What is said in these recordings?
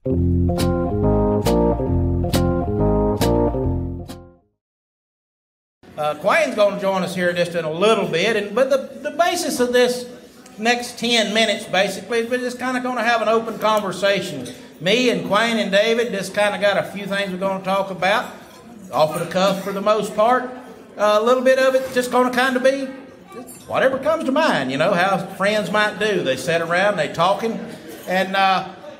Quayne's going to join us here just in a little bit, but the basis of this next 10 minutes basically is we're just kind of going to have an open conversation. Me and Quayne and David just kind of got a few things we're going to talk about, off the cuff for the most part. A little bit of it just going to kind of be whatever comes to mind, you know, how friends might do. They sit around, they talking, and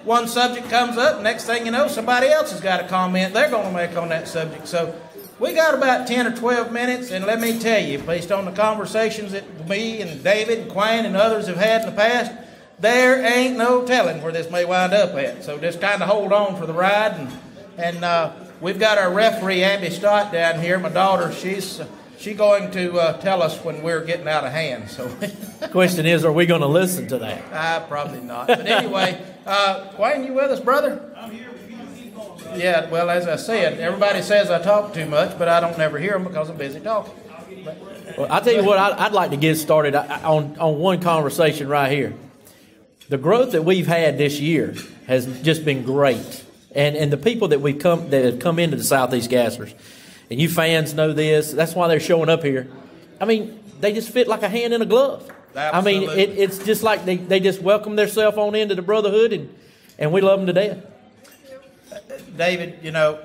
one subject comes up, next thing you know, somebody else has got a comment they're going to make on that subject. So we got about 10 or 12 minutes, and let me tell you, based on the conversations that me and David and Quayne and others have had in the past, there ain't no telling where this may wind up at. So just kind of hold on for the ride, and we've got our referee, Abby Stott, down here. My daughter, she's going to tell us when we're getting out of hand. So, the question is, are we going to listen to that? Probably not. But anyway, Quayne, you with us, brother? I'm here. Yeah, well, as I said, everybody says I talk too much, but I don't never hear them because I'm busy talking. Well, I'll tell you what, I'd like to get started on one conversation right here. The growth that we've had this year has just been great. And the people that have come into the Southeast Gassers, and you fans know this, that's why they're showing up here. I mean, they just fit like a hand in a glove. Absolutely. I mean, it's just like they just welcome themselves on into the brotherhood, and we love them to death. David, you know,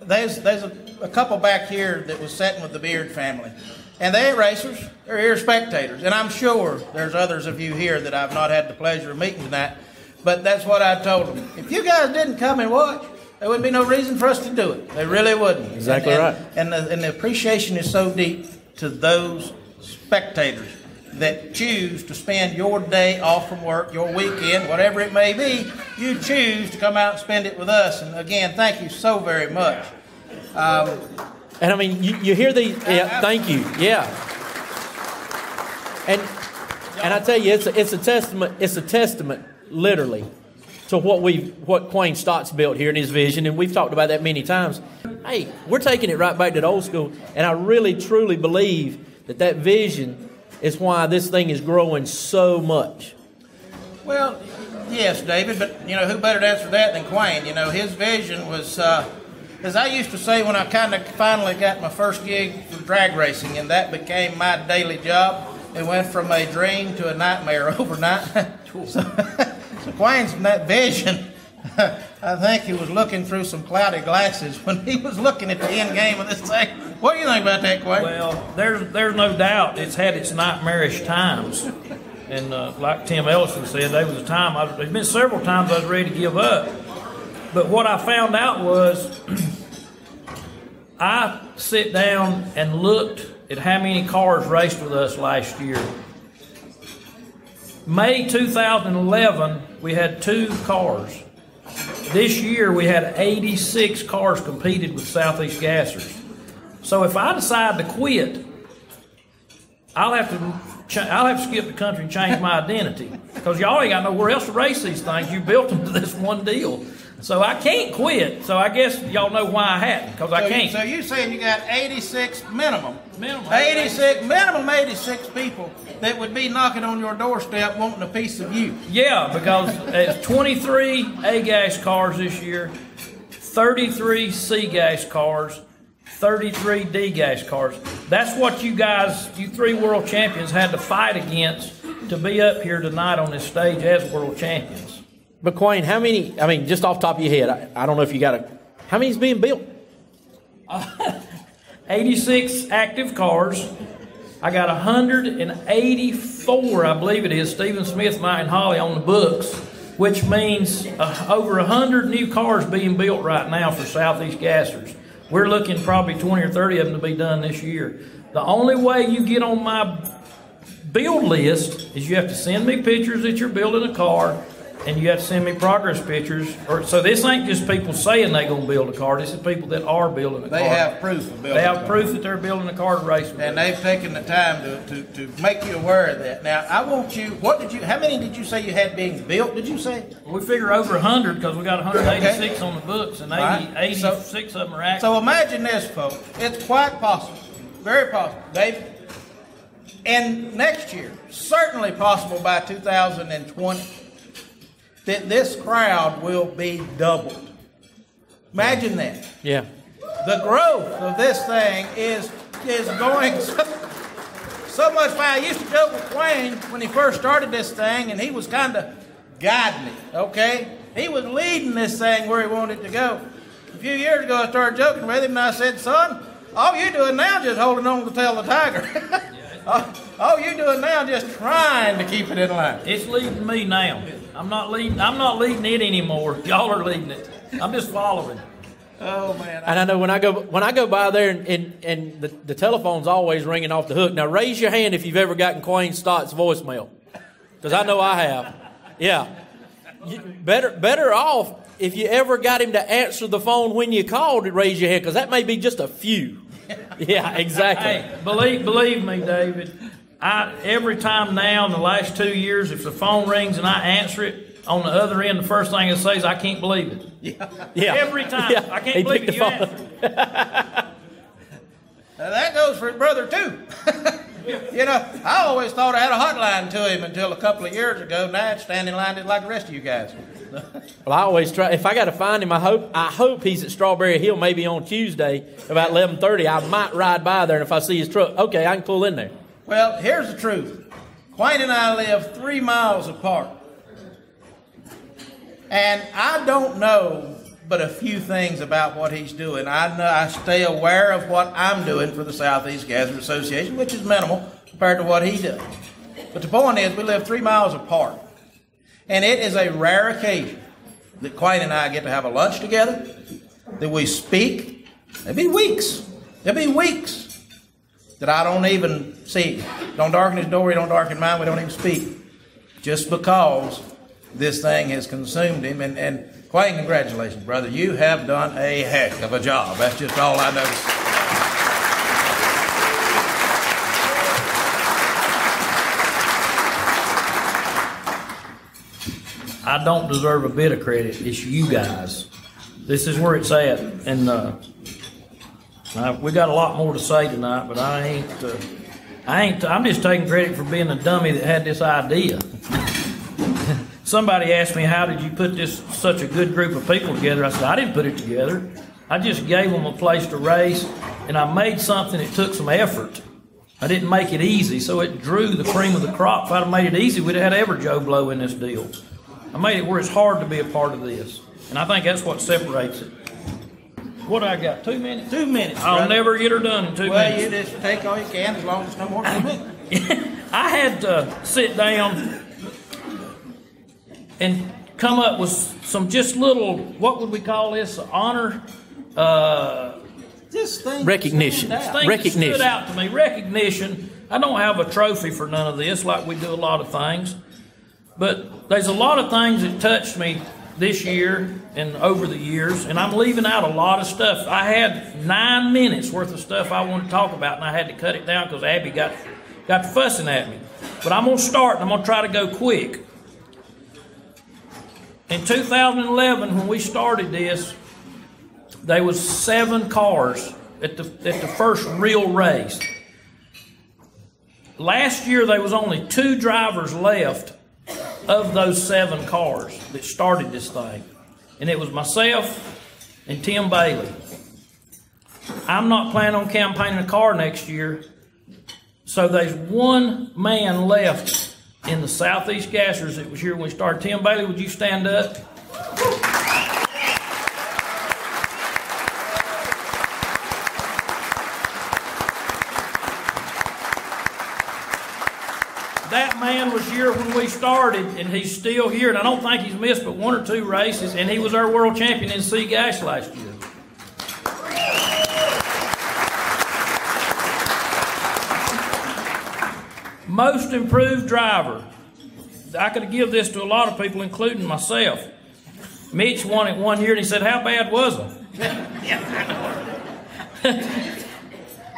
there's a couple back here that was sitting with the Beard family, and they ain't racers, they're here spectators, and I'm sure there's others of you here that I've not had the pleasure of meeting tonight, but that's what I told them. If you guys didn't come and watch, there wouldn't be no reason for us to do it. They really wouldn't. Exactly right. And the appreciation is so deep to those spectators that choose to spend your day off from work, your weekend, whatever it may be, you choose to come out and spend it with us. And again, thank you so very much. And I mean, you hear these, yeah, thank you, yeah. And I tell you, it's a testament, literally, to what Quayne Stott's built here in his vision, and we've talked about that many times. Hey, we're taking it right back to the old school, and I really, truly believe that vision is why this thing is growing so much. Well, yes, David, but, you know, who better to answer that than Quayne? You know, his vision was, as I used to say when I kind of finally got my first gig for drag racing, and that became my daily job. It went from a dream to a nightmare overnight. So Quayne's vision, I think he was looking through some cloudy glasses when he was looking at the end game of this thing. What do you think about that, Quayne? Well, there's no doubt it's had its nightmarish times. And like Tim Ellison said, there was a time, there's been several times I was ready to give up. But what I found out was I sit down and looked at how many cars raced with us last year. May 2011, we had 2 cars. This year, we had 86 cars competed with Southeast Gassers. So if I decide to quit, I'll have to skip the country and change my identity because y'all ain't got nowhere else to race these things. You built them to this one deal. So I can't quit. So I guess y'all know why I hadn't, because I can't. So you're saying you got 86 minimum. Minimum 86 people that would be knocking on your doorstep wanting a piece of you. Yeah, because it's 23 A-gas cars this year, 33 C-gas cars, 33 D-gas cars. That's what you guys, you 3 world champions, had to fight against to be up here tonight on this stage as world champions. But Quayne, how many, I mean, just off the top of your head, I don't know if you got how many is being built? 86 active cars. I got 184, I believe it is, Stephen Smith, Mike, and Holly on the books, which means over 100 new cars being built right now for Southeast Gassers. We're looking probably 20 or 30 of them to be done this year. The only way you get on my build list is you have to send me pictures that you're building a car, and you have to send me progress pictures. So this ain't just people saying they're going to build a car. This is people that are building a car. They have proof of building. They have proof that they're building a car to race with. And they've taken the time to make you aware of that. Now, I want you, how many did you say you had being built, did you say? We figure over 100 because we got 186 on the books, and 86 of them are active. So imagine this, folks. It's quite possible, very possible, David, and next year, certainly possible by 2020, that this crowd will be doubled. Imagine that. Yeah. The growth of this thing is going so much fun. I used to joke with Wayne when he first started this thing, and he was kind of guiding it, okay? He was leading this thing where he wanted it to go. A few years ago, I started joking with him, and I said, son, all you're doing now is just holding on to the tail of the tiger. All you're doing now is just trying to keep it in line. It's leading me now. I'm not leading it anymore. Y'all are leading it. I'm just following. Oh man! And I know when I go by there and the telephone's always ringing off the hook. Now raise your hand if you've ever gotten Quayne Stott's voicemail, because I know I have. Yeah, better off if you ever got him to answer the phone when you called. Raise your hand, because that may be just a few. Yeah, exactly. Hey, believe me, David. Every time now in the last 2 years, if the phone rings and I answer it, on the other end, the first thing it says, I can't believe it. Yeah. Every time. Yeah. I can't believe it. You answered it. Now that goes for his brother too. You know, I always thought I had a hotline to him until a couple of years ago. Now it's standing in line like the rest of you guys. Well, I always try. If I got to find him, I hope he's at Strawberry Hill maybe on Tuesday about 11:30. I might ride by there, and if I see his truck, okay, I can pull in there. Well, here's the truth. Quayne and I live 3 miles apart. And I don't know but a few things about what he's doing. I know I stay aware of what I'm doing for the Southeast Gassers Association, which is minimal compared to what he does. But the point is, we live 3 miles apart. And it is a rare occasion that Quayne and I get to have a lunch together, that we speak. There'll be weeks that I don't even see. Don't darken his door, he don't darken mine, we don't even speak. Just because this thing has consumed him. And Quayne, congratulations, brother. You have done a heck of a job. That's just all I know. I don't deserve a bit of credit. It's you guys. This is where it's at. And we got a lot more to say tonight, but I'm just taking credit for being the dummy that had this idea. Somebody asked me, how did you put such a good group of people together? I said, I didn't put it together. I just gave them a place to race, and I made something that took some effort. I didn't make it easy, so it drew the cream of the crop. If I'd have made it easy, we'd have had every Joe Blow in this deal. I made it where it's hard to be a part of this, and I think that's what separates it. What I got, 2 minutes? 2 minutes, I'll brother. never get her done in 2 minutes. Well, you just take all you can as long as it's no more than 2 minutes. I had to sit down and come up with some just little, what would we call this, honor? This thing Recognition. stand out. Things that Recognition. stood out to me. Recognition. I don't have a trophy for none of this like we do a lot of things. But there's a lot of things that touched me this year and over the years, and I'm leaving out a lot of stuff. I had 9 minutes worth of stuff I wanted to talk about, and I had to cut it down because Abby got to fussing at me. But I'm going to start, and I'm going to try to go quick. In 2011, when we started this, there was 7 cars at the first real race. Last year, there was only 2 drivers left of those 7 cars that started this thing. And it was myself and Tim Bailey. I'm not planning on campaigning a car next year, so there's 1 man left in the Southeast Gassers that was here when we started. Tim Bailey, would you stand up? That man was here when we started, and he's still here, and I don't think he's missed but 1 or 2 races, and he was our world champion in C-Gas last year. Most improved driver. I could give this to a lot of people, including myself. Mitch won it 1 year, and he said, how bad was I?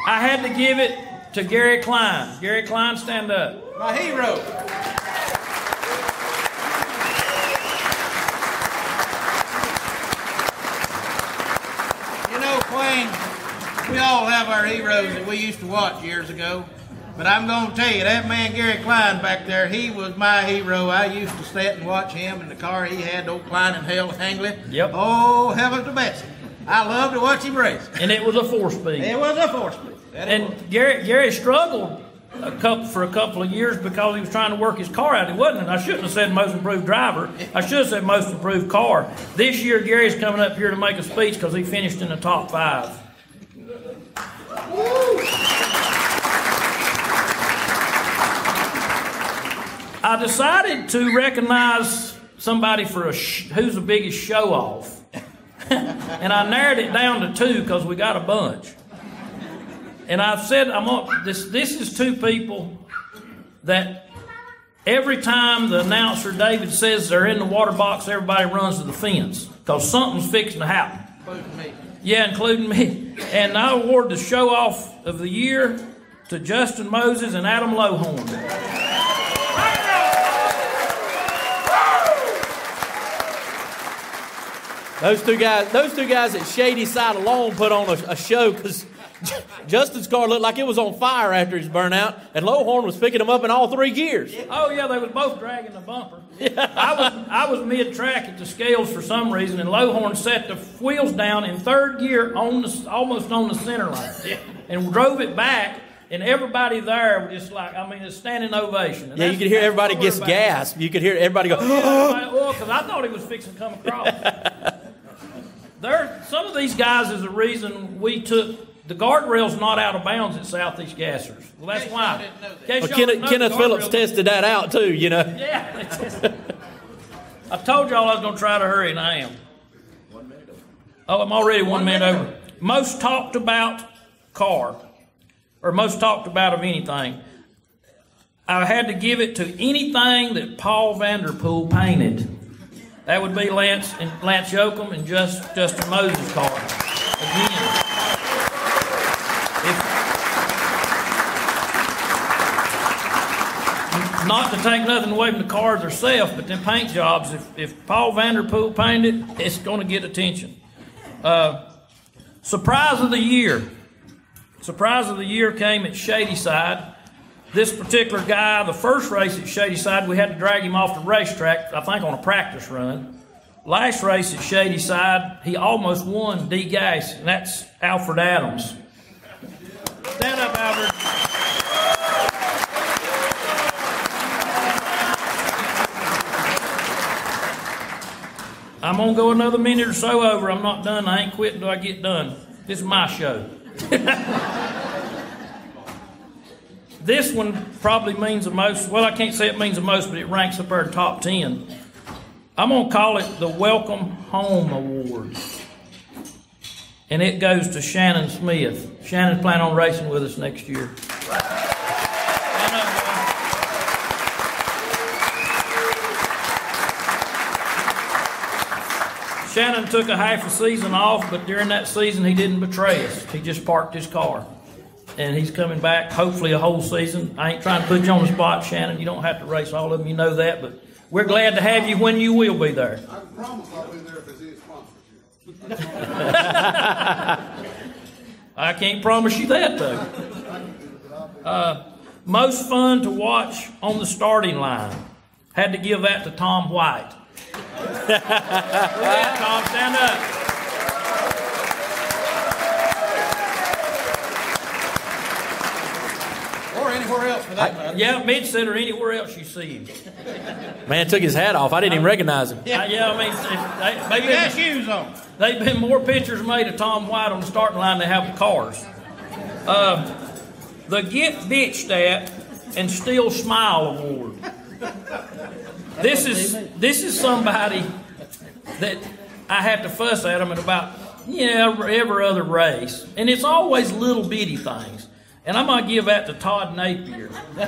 I had to give it to Gary Klein. Gary Klein, stand up. My hero. You know, Quayne, we all have our heroes that we used to watch years ago. But I'm going to tell you, that man Gary Klein back there, he was my hero. I used to sit and watch him in the car he had, old Klein and Hale Hangley. Yep. Oh, heaven to Betsy. I loved to watch him race. And it was a 4-speed. It was a 4-speed. And Gary struggled for a couple of years because he was trying to work his car out. He wasn't, and I shouldn't have said most improved driver. I should have said most improved car. This year, Gary's coming up here to make a speech because he finished in the top 5. I decided to recognize somebody for who's the biggest show-off. And I narrowed it down to 2 because we got a bunch. And I've said, this is 2 people that every time the announcer, David, says they're in the water box, everybody runs to the fence because something's fixing to happen. Including me. Yeah, including me. And I award the show-off of the year to Justin Moses and Adam Lowhorn. Those two guys at Shady Side alone put on a show because Justin's car looked like it was on fire after his burnout, and Lowhorn was picking him up in all 3 gears. Oh yeah, they was both dragging the bumper. I was mid-track at the scales for some reason, and Lowhorn set the wheels down in 3rd gear almost on the center line, and drove it back. And everybody there was just like, a standing ovation. And yeah, you could hear everybody just gasp. You could hear everybody go, oh, because I thought he was fixing to come across. Some of these guys is the reason we took, the guardrail's not out of bounds at Southeast Gassers. Well, that's why. Kenneth Phillips tested that out too, you know. Yeah, they tested. I told y'all I was going to try to hurry, and I am. 1 minute over. Oh, I'm already 1 minute over. Most talked about car. Or most talked about of anything. I had to give it to anything that Paul Vanderpool painted. That would be Lance Yoakum and Justin Moses' car. Again. Not to take nothing away from the cars themselves, but them paint jobs, if Paul Vanderpool painted it, it's going to get attention. Surprise of the year. Surprise of the year came at Shady Side. This particular guy, the first race at Shady Side, we had to drag him off the racetrack, I think on a practice run. Last race at Shady Side, he almost won D-Gas, and that's Alfred Adams. Stand up, Alfred. I'm going to go another minute or so over. I'm not done. I ain't quitting until I get done. This is my show. This one probably means the most. Well, I can't say it means the most, but it ranks up there in top 10. I'm going to call it the Welcome Home Award. And it goes to Shannon Smith. Shannon's planning on racing with us next year. Shannon took a half a season off, but during that season he didn't betray us. He just parked his car. And he's coming back, hopefully a whole season. I ain't trying to put you on the spot, Shannon. You don't have to race all of them, you know that, but we're glad to have you when you will be there. I can promise I'll be there if it's his sponsorship. I can't promise you that, though. Most fun to watch on the starting line. Had to give that to Tom White. Yeah, Tom, stand up. Or anywhere else for that matter. Yeah, Midset or anywhere else you see him. Man took his hat off. I didn't even recognize him. He got shoes on. They've been more pictures made of Tom White on the starting line than they have the cars. The Get Bitched At and Still Smile Award. This is somebody that I have to fuss at them at about every other race, and it's always little bitty things. And I'm gonna give that to Todd Napier. Where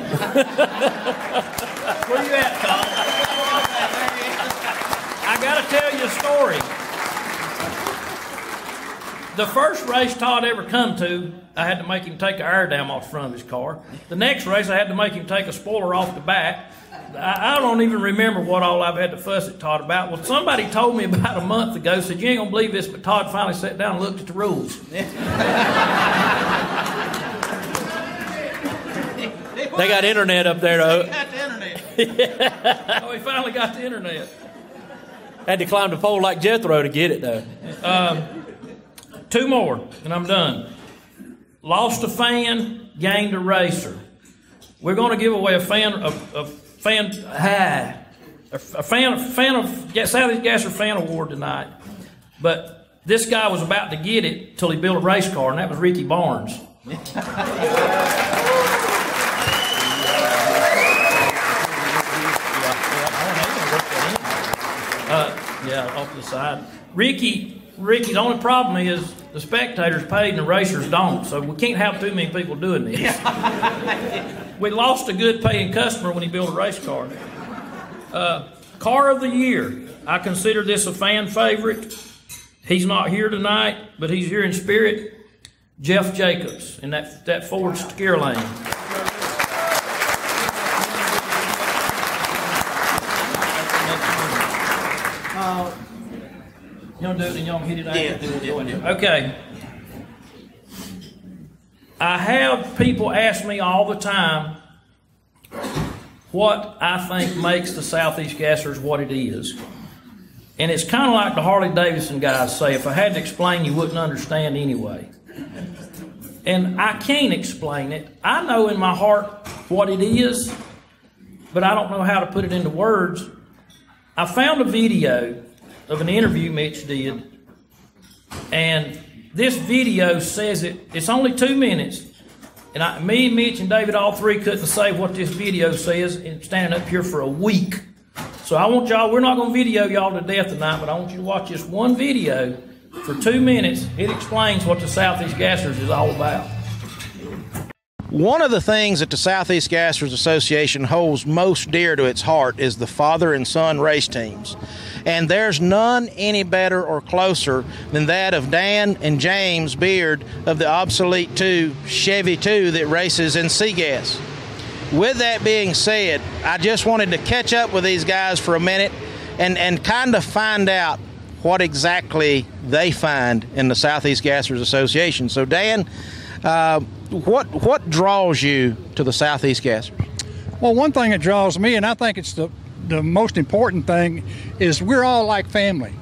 you at, Todd? I gotta tell you a story. The first race Todd ever come to, I had to make him take the air dam off the front of his car. The next race, I had to make him take a spoiler off the back. I don't even remember what all I've had to fuss at Todd about. Well, somebody told me about a month ago, said, you ain't gonna believe this, but Todd finally sat down and looked at the rules. They got internet up there, though. Got the internet. Oh, he finally got the internet. Had to climb the pole like Jethro to get it, though. 2 more, and I'm done. Lost a fan, gained a racer. We're going to give away a fan of Southeast Gasser Fan Award tonight. But this guy was about to get it till he built a race car, and that was Ricky Barnes. Yeah, off the side. Ricky's only problem is the spectators paid and the racers don't, so we can't have too many people doing this. We lost a good paying customer when he built a race car. Car of the Year. I consider this a fan favorite. He's not here tonight, but he's here in spirit. Jeff Jacobs in that Ford Steer Lane. You want to do it and y'all hit it out? Yeah. Okay. I have people ask me all the time what I think makes the Southeast Gassers what it is. And it's kind of like the Harley Davidson guys say, if I had to explain, you wouldn't understand anyway. And I can't explain it. I know in my heart what it is, but I don't know how to put it into words. I found a video of an interview Mitch did, and this video says it. It's only 2 minutes, and me and Mitch and David, all three, couldn't say what this video says, and standing up here for a week. So I want y'all, we're not going to video y'all to death tonight, but I want you to watch this one video for 2 minutes. It explains what the Southeast Gassers is all about. One of the things that the Southeast Gassers Association holds most dear to its heart is the father and son race teams. And there's none any better or closer than that of Dan and James Beard of the obsolete 2 Chevy 2 that races in Seagas. With that being said, I just wanted to catch up with these guys for a minute and kind of find out what exactly they find in the Southeast Gassers Association. So Dan, what draws you to the Southeast Gassers? Well, one thing that draws me, and I think it's the most important thing, is we're all like family.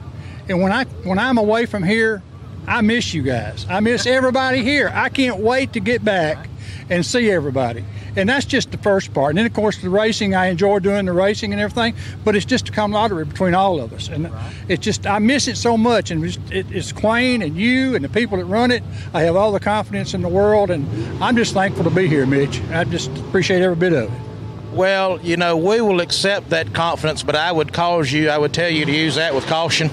And when I'm away from here, I miss you guys. I miss everybody here. I can't wait to get back and see everybody. And that's just the first part. And then, of course, the racing, I enjoy doing the racing and everything, but it's just a camaraderie between all of us. And it's just, I miss it so much. And it's Quayne and you and the people that run it. I have all the confidence in the world, and I'm just thankful to be here, Mitch. I just appreciate every bit of it. Well, you know, we will accept that confidence, but I would tell you to use that with caution.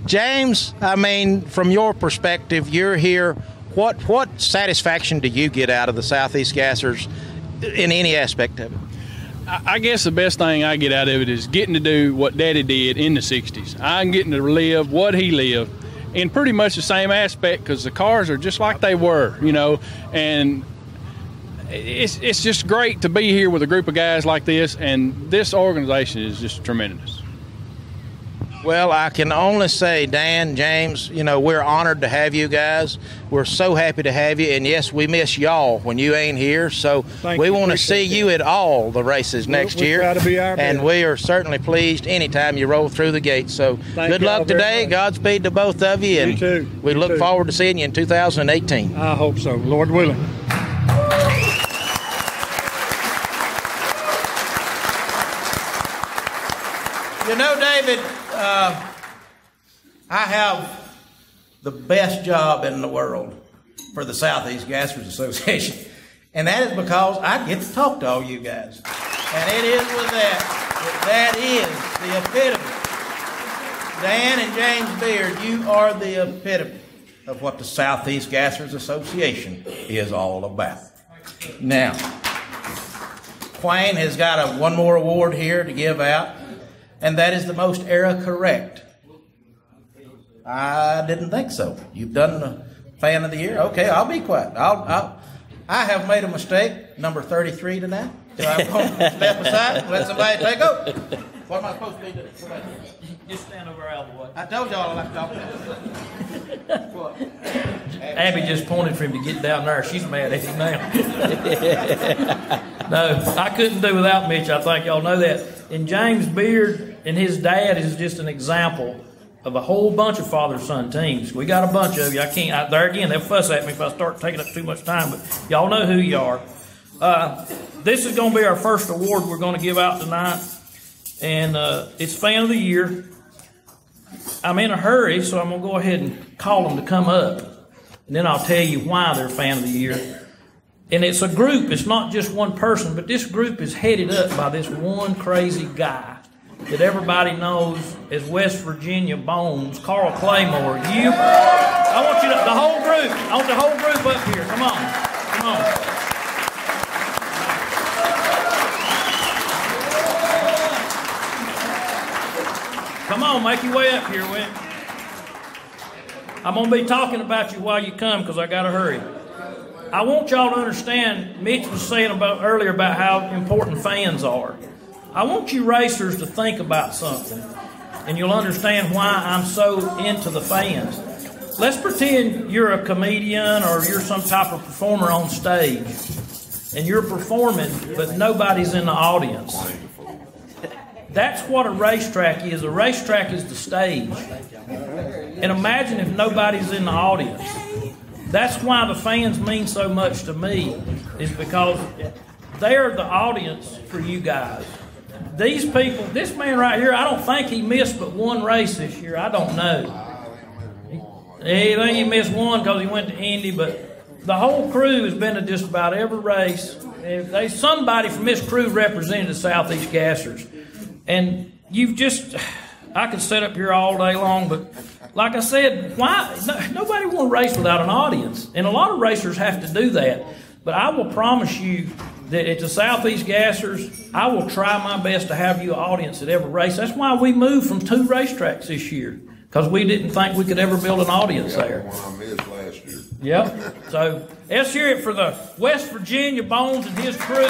James, I mean, from your perspective, you're here. What satisfaction do you get out of the Southeast Gassers in any aspect of it? I guess the best thing I get out of it is getting to do what Daddy did in the 60s. I'm getting to live what he lived in pretty much the same aspect, because the cars are just like they were, you know, and it's just great to be here with a group of guys like this, and this organization is just tremendous. Well, I can only say, Dan, James, you know, we're honored to have you guys. We're so happy to have you, and yes, we miss y'all when you ain't here, so we want to see you at all the races next year, try to be our and best. we are certainly pleased anytime you roll through the gate. So good luck today, Godspeed to both of you, and we look forward to seeing you in 2018. I hope so, Lord willing. You know, David, I have the best job in the world for the Southeast Gassers Association, and that is because I get to talk to all you guys. And it is with that is the epitome. Dan and James Beard, you are the epitome of what the Southeast Gassers Association is all about. Now, Quayne has got one more award here to give out, and that is the most era correct. I didn't think so. You've done the fan of the year. Okay, I'll be quiet. I have made a mistake. Number 33 tonight. So I'm going to step aside and let somebody take over. What am I supposed to be doing? Just stand over out of the way. I told y'all I like to talk about what? Abby just pointed for him to get down there. She's mad at him now. No, I couldn't do without Mitch. I think y'all know that. And James Beard and his dad is just an example of a whole bunch of father-son teams. We got a bunch of you. There again, they'll fuss at me if I start taking up too much time, but y'all know who you are. This is going to be our first award we're going to give out tonight, and it's Fan of the Year. I'm in a hurry, so I'm going to go ahead and call them to come up, and then I'll tell you why they're Fan of the Year. And it's a group. It's not just one person, but this group is headed up by this one crazy guy that everybody knows as West Virginia Bones, Carl Claymore. I want you to, the whole group, I want the whole group up here. Come on. Come on. Come on, make your way up here, Win. I'm going to be talking about you while you come because I got to hurry. I want y'all to understand, Mitch was saying earlier about how important fans are. I want you racers to think about something, and you'll understand why I'm so into the fans. Let's pretend you're a comedian or you're some type of performer on stage, and you're performing, but nobody's in the audience. That's what a racetrack is. A racetrack is the stage. And imagine if nobody's in the audience. That's why the fans mean so much to me, is because they're the audience for you guys. These people, this man right here, I don't think he missed but one race this year. I don't know. I think he missed one because he went to Indy, but the whole crew has been to just about every race. Somebody from this crew represented the Southeast Gassers. And I could sit up here all day long, but like I said, nobody want to race without an audience. And a lot of racers have to do that. But I will promise you that at the Southeast Gassers, I will try my best to have you an audience at every race. That's why we moved from 2 racetracks this year, because we didn't think we could ever build an audience there. One I missed last year. Yep. So let's hear it for the West Virginia Bones and his crew.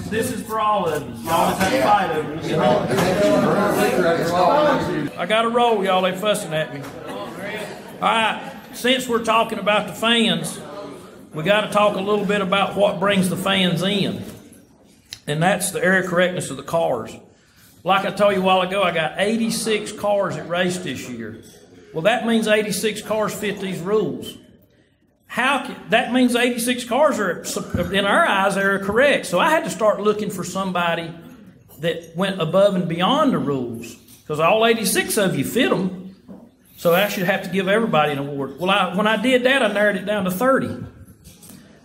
This is for all of us. Y'all just have to fight over it. I got to roll, y'all. They fussing at me. All right. Since we're talking about the fans, we got to talk a little bit about what brings the fans in. And that's the area correctness of the cars. Like I told you a while ago, I got 86 cars that raced this year. Well, that means 86 cars fit these rules. That means 86 cars are, in our eyes, they're correct. So I had to start looking for somebody that went above and beyond the rules, because all 86 of you fit them. So I should have to give everybody an award. Well, when I did that, I narrowed it down to 30.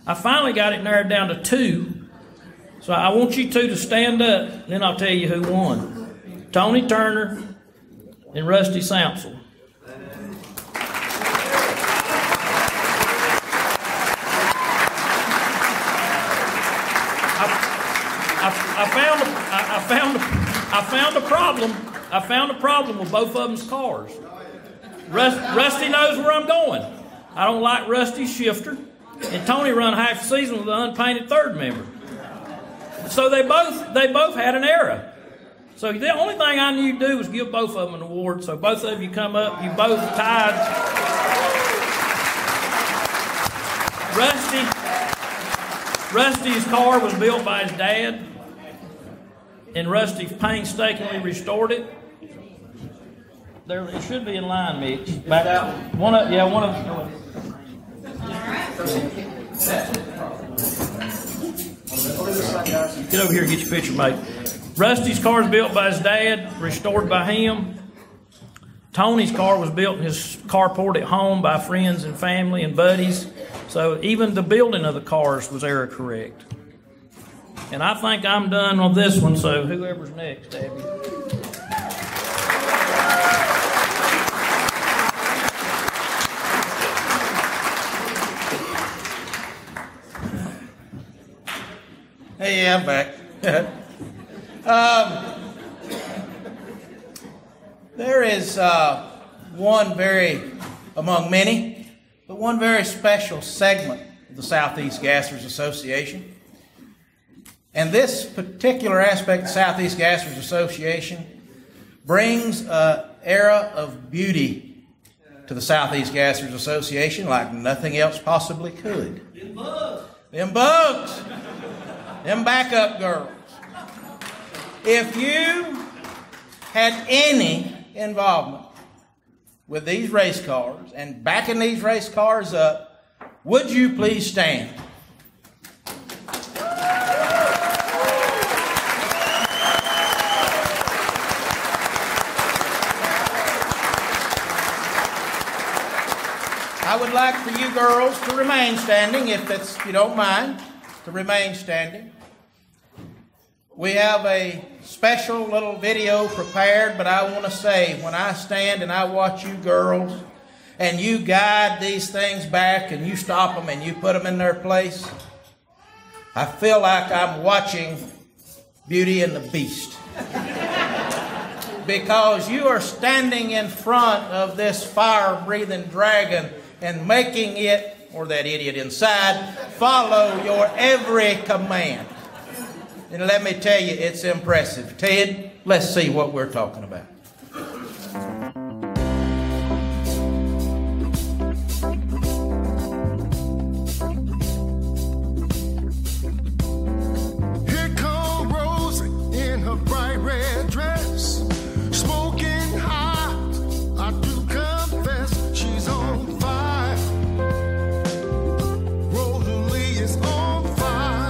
I finally got it narrowed down to 2. So I want you 2 to stand up, and then I'll tell you who won. Tony Turner and Rusty Samsel. I found a problem with both of them's cars. Rusty knows where I'm going. I don't like Rusty's shifter, and Tony run half the season with an unpainted third member. So they both had an error. So the only thing I knew to do was give both of them an award. So both of you come up. You both tied. Rusty's car was built by his dad, and Rusty painstakingly restored it. There, it should be in line, Mitch. Back out. One of. Get over here and get your picture made. Rusty's car was built by his dad, restored by him. Tony's car was built in his carport at home by friends and family and buddies. So even the building of the cars was error correct. And I think I'm done on this one, so whoever's next, Abby. Hey, yeah, I'm back. is one among many, but one very special segment of the Southeast Gassers Association. And this particular aspect of the Southeast Gassers Association brings an era of beauty to the Southeast Gassers Association like nothing else possibly could. Them bugs. Them backup girls. If you had any involvement with these race cars and backing these race cars up, would you please stand? I would like for you girls to remain standing, if you don't mind, to remain standing. We have a special little video prepared, but I want to say, when I stand and I watch you girls, and you guide these things back, and you stop them, and you put them in their place, I feel like I'm watching Beauty and the Beast. Because you are standing in front of this fire-breathing dragon and making it, or that idiot inside, follow your every command. And let me tell you, it's impressive. Ted, let's see what we're talking about. Here comes Rosie in her bright red dress, smoking hot. I do confess she's on fire. Rosalie is on fire.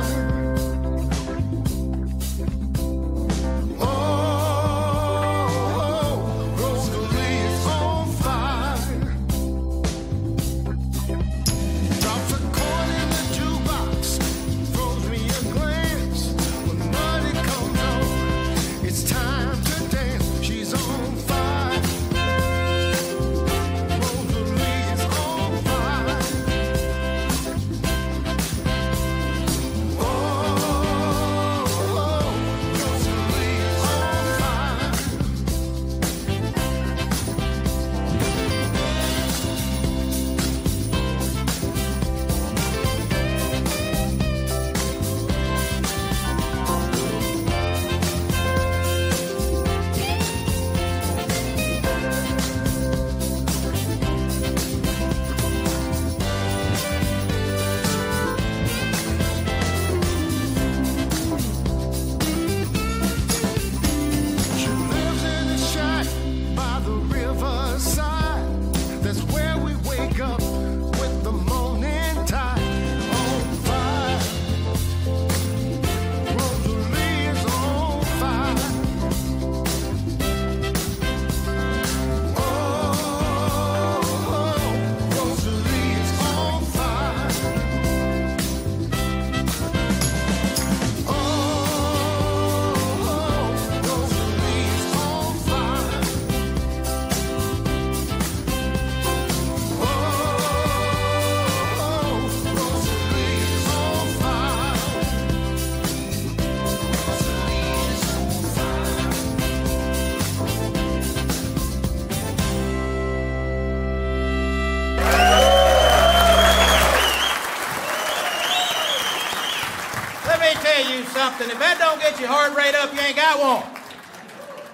Something. If that don't get your heart rate up, you ain't got one.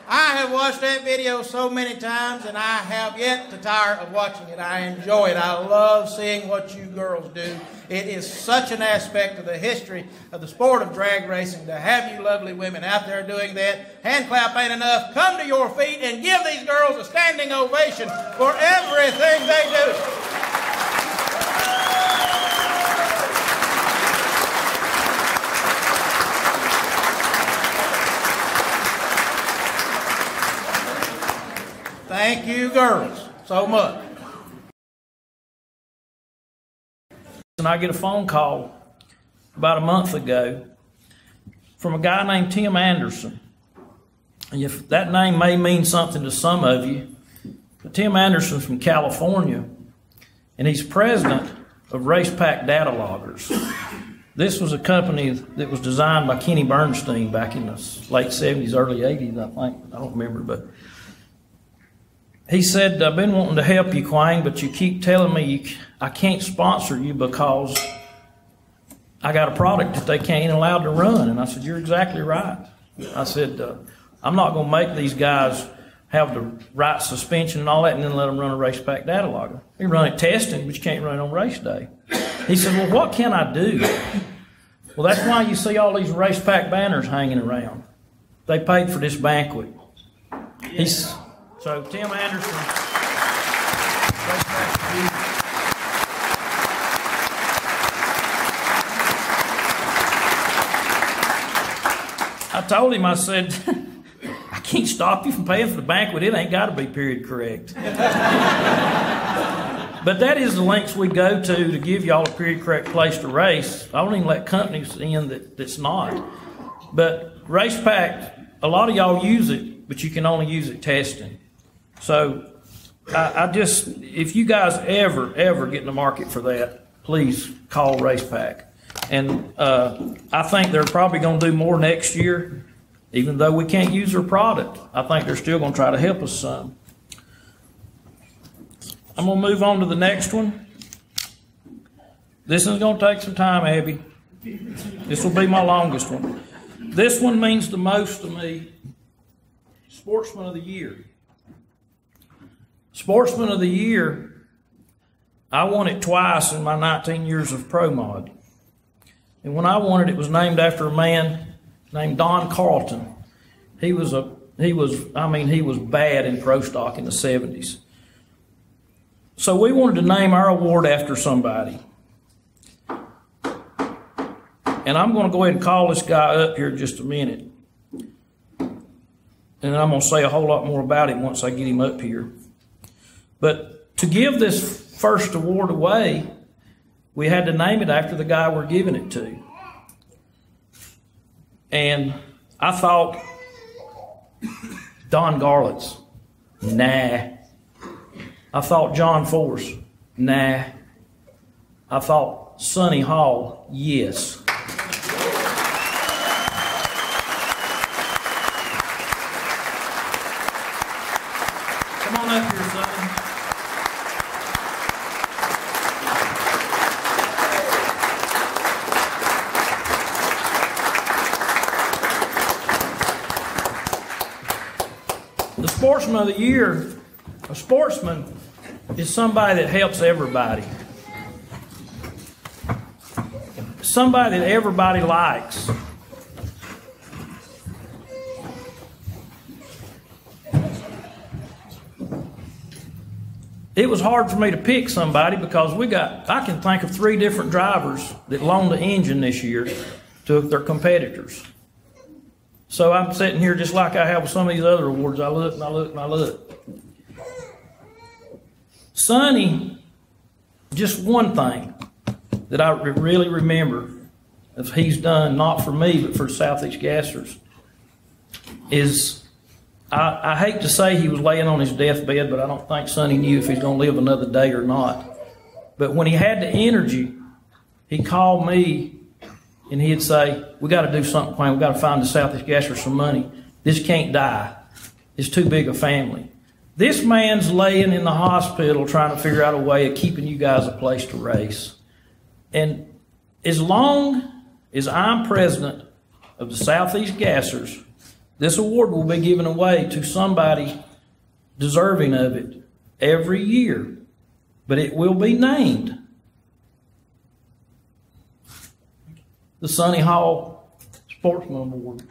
I have watched that video so many times, and I have yet to tire of watching it. I enjoy it. I love seeing what you girls do. It is such an aspect of the history of the sport of drag racing to have you lovely women out there doing that. Hand clap ain't enough. Come to your feet and give these girls a standing ovation for everything they do. Thank you, girls, so much. And I get a phone call about a month ago from a guy named Tim Anderson. And if that name may mean something to some of you, but Tim Anderson's from California, and he's president of Race Pack Data Loggers. This was a company that was designed by Kenny Bernstein back in the late 70s, early 80s, I think. I don't remember, but he said, I've been wanting to help you, Quang, but you keep telling me I can't sponsor you because I got a product that they can't allowed to run. And I said, you're exactly right. I said, I'm not going to make these guys have the right suspension and all that and then let them run a race pack data logger. You can run it testing, but you can't run it on race day. He said, well, what can I do? Well, that's why you see all these race pack banners hanging around. They paid for this banquet. So Tim Anderson, I told him, I said, I can't stop you from paying for the banquet. It ain't got to be period correct. But that is the lengths we go to give y'all a period correct place to race. I don't even let companies in that's not. But race pack, a lot of y'all use it, but you can only use it testing. So I just, if you guys ever get in the market for that, please call Race Pack. And I think they're probably going to do more next year, even though we can't use their product. I think they're still going to try to help us some. I'm going to move on to the next one. This is going to take some time, Abby. This will be my longest one. This one means the most to me. Sportsman of the Year. Sportsman of the Year, I won it twice in my 19 years of pro mod. And when I won it, it was named after a man named Don Carlton. He was bad in pro stock in the 70s. So we wanted to name our award after somebody. And I'm going to go ahead and call this guy up here in just a minute. And I'm going to say a whole lot more about him once I get him up here. But to give this first award away, we had to name it after the guy we're giving it to. And I thought, Don Garlitz, nah. I thought John Force, nah. I thought Sonny Hall, yes. Come on up here, Sonny. The Sportsman of the Year, a sportsman is somebody that helps everybody. Somebody that everybody likes. It was hard for me to pick somebody because I can think of 3 different drivers that loaned the engine this year to their competitors. So I'm sitting here just like I have with some of these other awards. I look and I look and I look. Sonny, just one thing that I really remember that he's done, not for me, but for Southeast Gassers, is I hate to say he was laying on his deathbed, but I don't think Sonny knew if he's going to live another day or not. But when he had the energy, he called me and he'd say, we got to do something, Quang. We got to find the Southeast Gassers some money. This can't die. It's too big a family. This man's laying in the hospital trying to figure out a way of keeping you guys a place to race. And as long as I'm president of the Southeast Gassers, this award will be given away to somebody deserving of it every year. But it will be named the Sonny Hall Sportsman Award.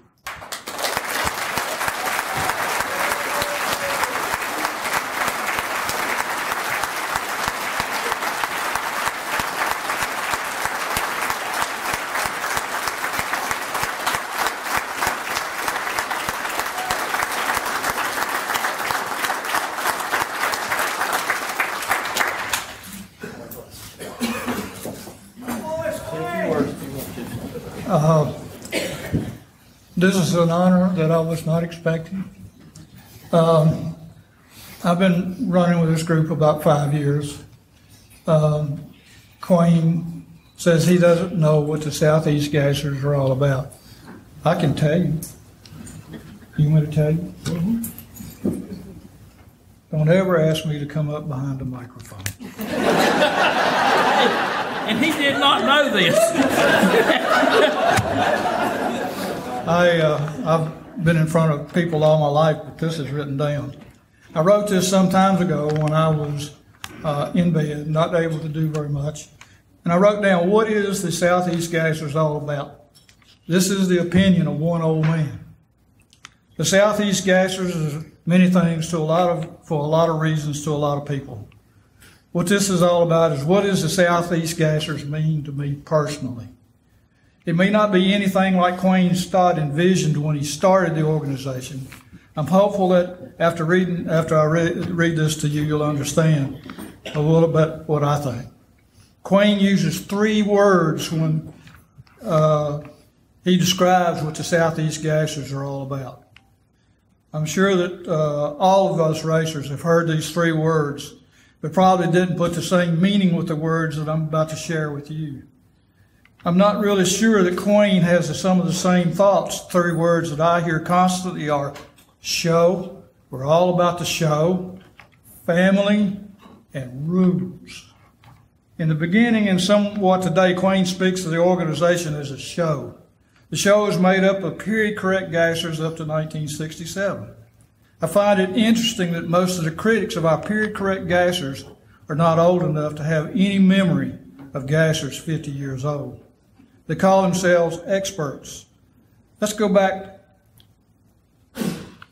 This is an honor that I was not expecting. I've been running with this group about 5 years. Quang says he doesn't know what the Southeast Gassers are all about. I can tell you. You want me to tell you? don't ever ask me to come up behind the microphone. And he did not know this. I've been in front of people all my life, but this is written down. I wrote this some time ago when I was in bed, not able to do very much. And I wrote down, what is the Southeast Gassers all about? This is the opinion of one old man. The Southeast Gassers is many things for a lot of reasons to a lot of people. What this is all about is, what does the Southeast Gassers mean to me personally? It may not be anything like Queen Stott envisioned when he started the organization. I'm hopeful that after I read this to you, you'll understand a little bit what I think. Queen uses 3 words when he describes what the Southeast Gassers are all about. I'm sure that all of us racers have heard these 3 words, but probably didn't put the same meaning with the words that I'm about to share with you. I'm not really sure that Queen has some of the same thoughts. 3 words that I hear constantly are show, we're all about the show, family, and rules. In the beginning and somewhat today, Queen speaks of the organization as a show. The show is made up of period-correct gassers up to 1967. I find it interesting that most of the critics of our period-correct gassers are not old enough to have any memory of gassers 50 years old. They call themselves experts. Let's go back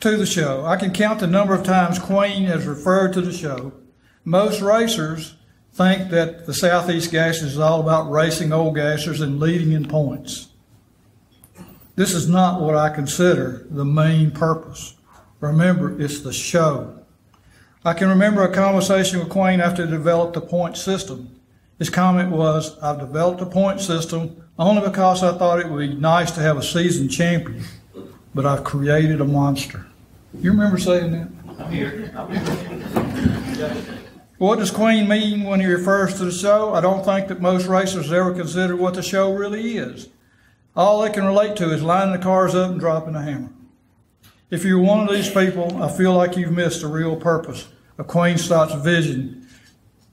to the show. I can count the number of times Queen has referred to the show. Most racers think that the Southeast Gassers is all about racing old gassers and leading in points. This is not what I consider the main purpose. Remember, it's the show. I can remember a conversation with Queen after he developed the point system. His comment was, I've developed a point system only because I thought it would be nice to have a seasoned champion, but I've created a monster. You remember saying that? I'm here. What does Queen mean when he refers to the show? I don't think that most racers ever consider what the show really is. All they can relate to is lining the cars up and dropping a hammer. If you're one of these people, I feel like you've missed the real purpose of Queen Stott's vision.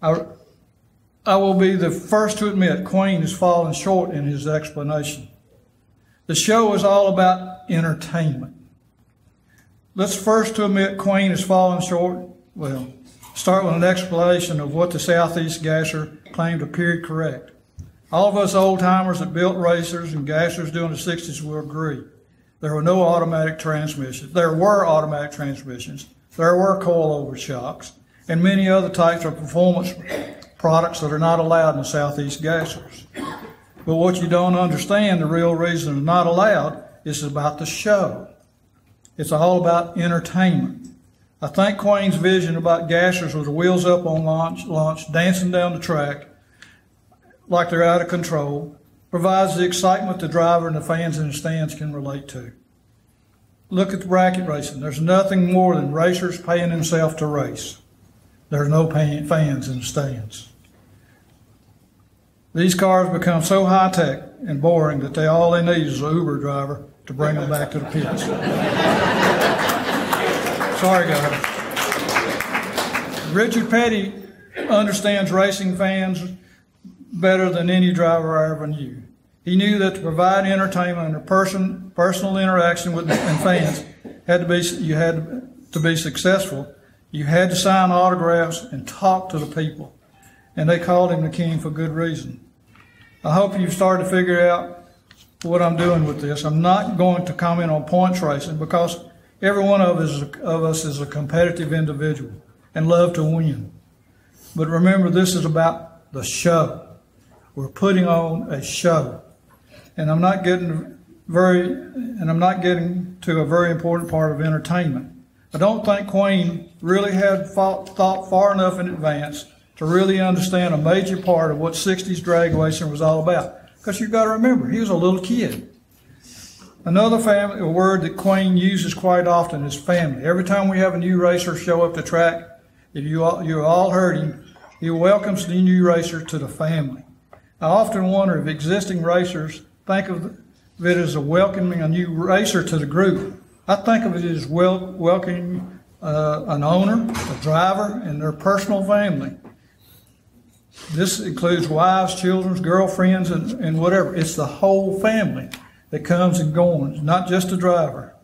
I will be the first to admit Queen has fallen short in his explanation. The show is all about entertainment. Let's first to admit Queen has fallen short. Well, start with an explanation of what the Southeast Gasser claimed to period correct. All of us old-timers that built racers and gassers during the 60s will agree. There were no automatic transmissions. There were automatic transmissions. There were coilover shocks and many other types of performance products that are not allowed in the Southeast Gassers. But what you don't understand, the real reason it's not allowed, is about the show. It's all about entertainment. I think Queen's vision about gassers with the wheels up on launch, dancing down the track like they're out of control, provides the excitement the driver and the fans in the stands can relate to. Look at the bracket racing. There's nothing more than racers paying themselves to race. There's no fans in the stands. These cars become so high-tech and boring that all they need is an Uber driver to bring them back to the pits. Sorry, guys. Richard Petty understands racing fans better than any driver I ever knew. He knew that to provide entertainment and personal interaction with and fans you had to be successful. You had to sign autographs and talk to the people, and they called him the king for good reason. I hope you've started to figure out what I'm doing with this. I'm not going to comment on points racing because every one of us is a competitive individual and love to win. But remember, this is about the show. We're putting on a show. And I'm not getting to a very important part of entertainment. I don't think Queen really had thought far enough in advance to really understand a major part of what 60s drag racing was all about. Because you've got to remember, he was a little kid. Another a word that Queen uses quite often is family. Every time we have a new racer show up the track, if you all heard him, he welcomes the new racer to the family. I often wonder if existing racers think of it as welcoming a new racer to the group. I think of it as welcoming an owner, a driver, and their personal family. This includes wives, children, girlfriends, and whatever. It's the whole family that comes and goes, not just the driver.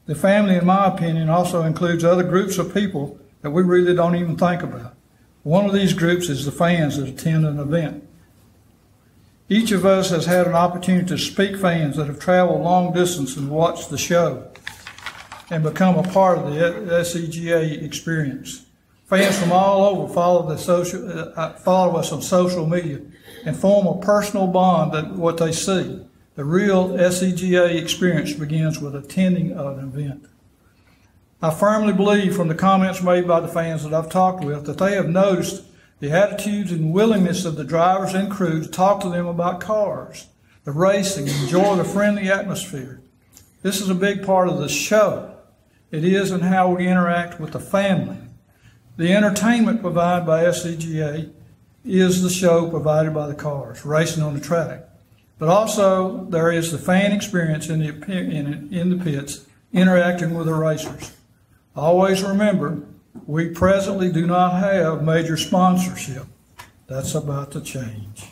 The family, in my opinion, also includes other groups of people that we really don't even think about. One of these groups is the fans that attend an event. Each of us has had an opportunity to speak fans that have traveled long distance and watched the show and become a part of the SEGA experience. Fans from all over follow us on social media and form a personal bond that what they see. The real SEGA experience begins with attending an event. I firmly believe from the comments made by the fans that I've talked with that they have noticed the attitudes and willingness of the drivers and crew to talk to them about cars, the racing, and enjoy the friendly atmosphere. This is a big part of the show. It is in how we interact with the family. The entertainment provided by SCGA is the show provided by the cars, racing on the track. But also there is the fan experience in the pits, interacting with the racers. Always remember, we presently do not have major sponsorship. That's about to change.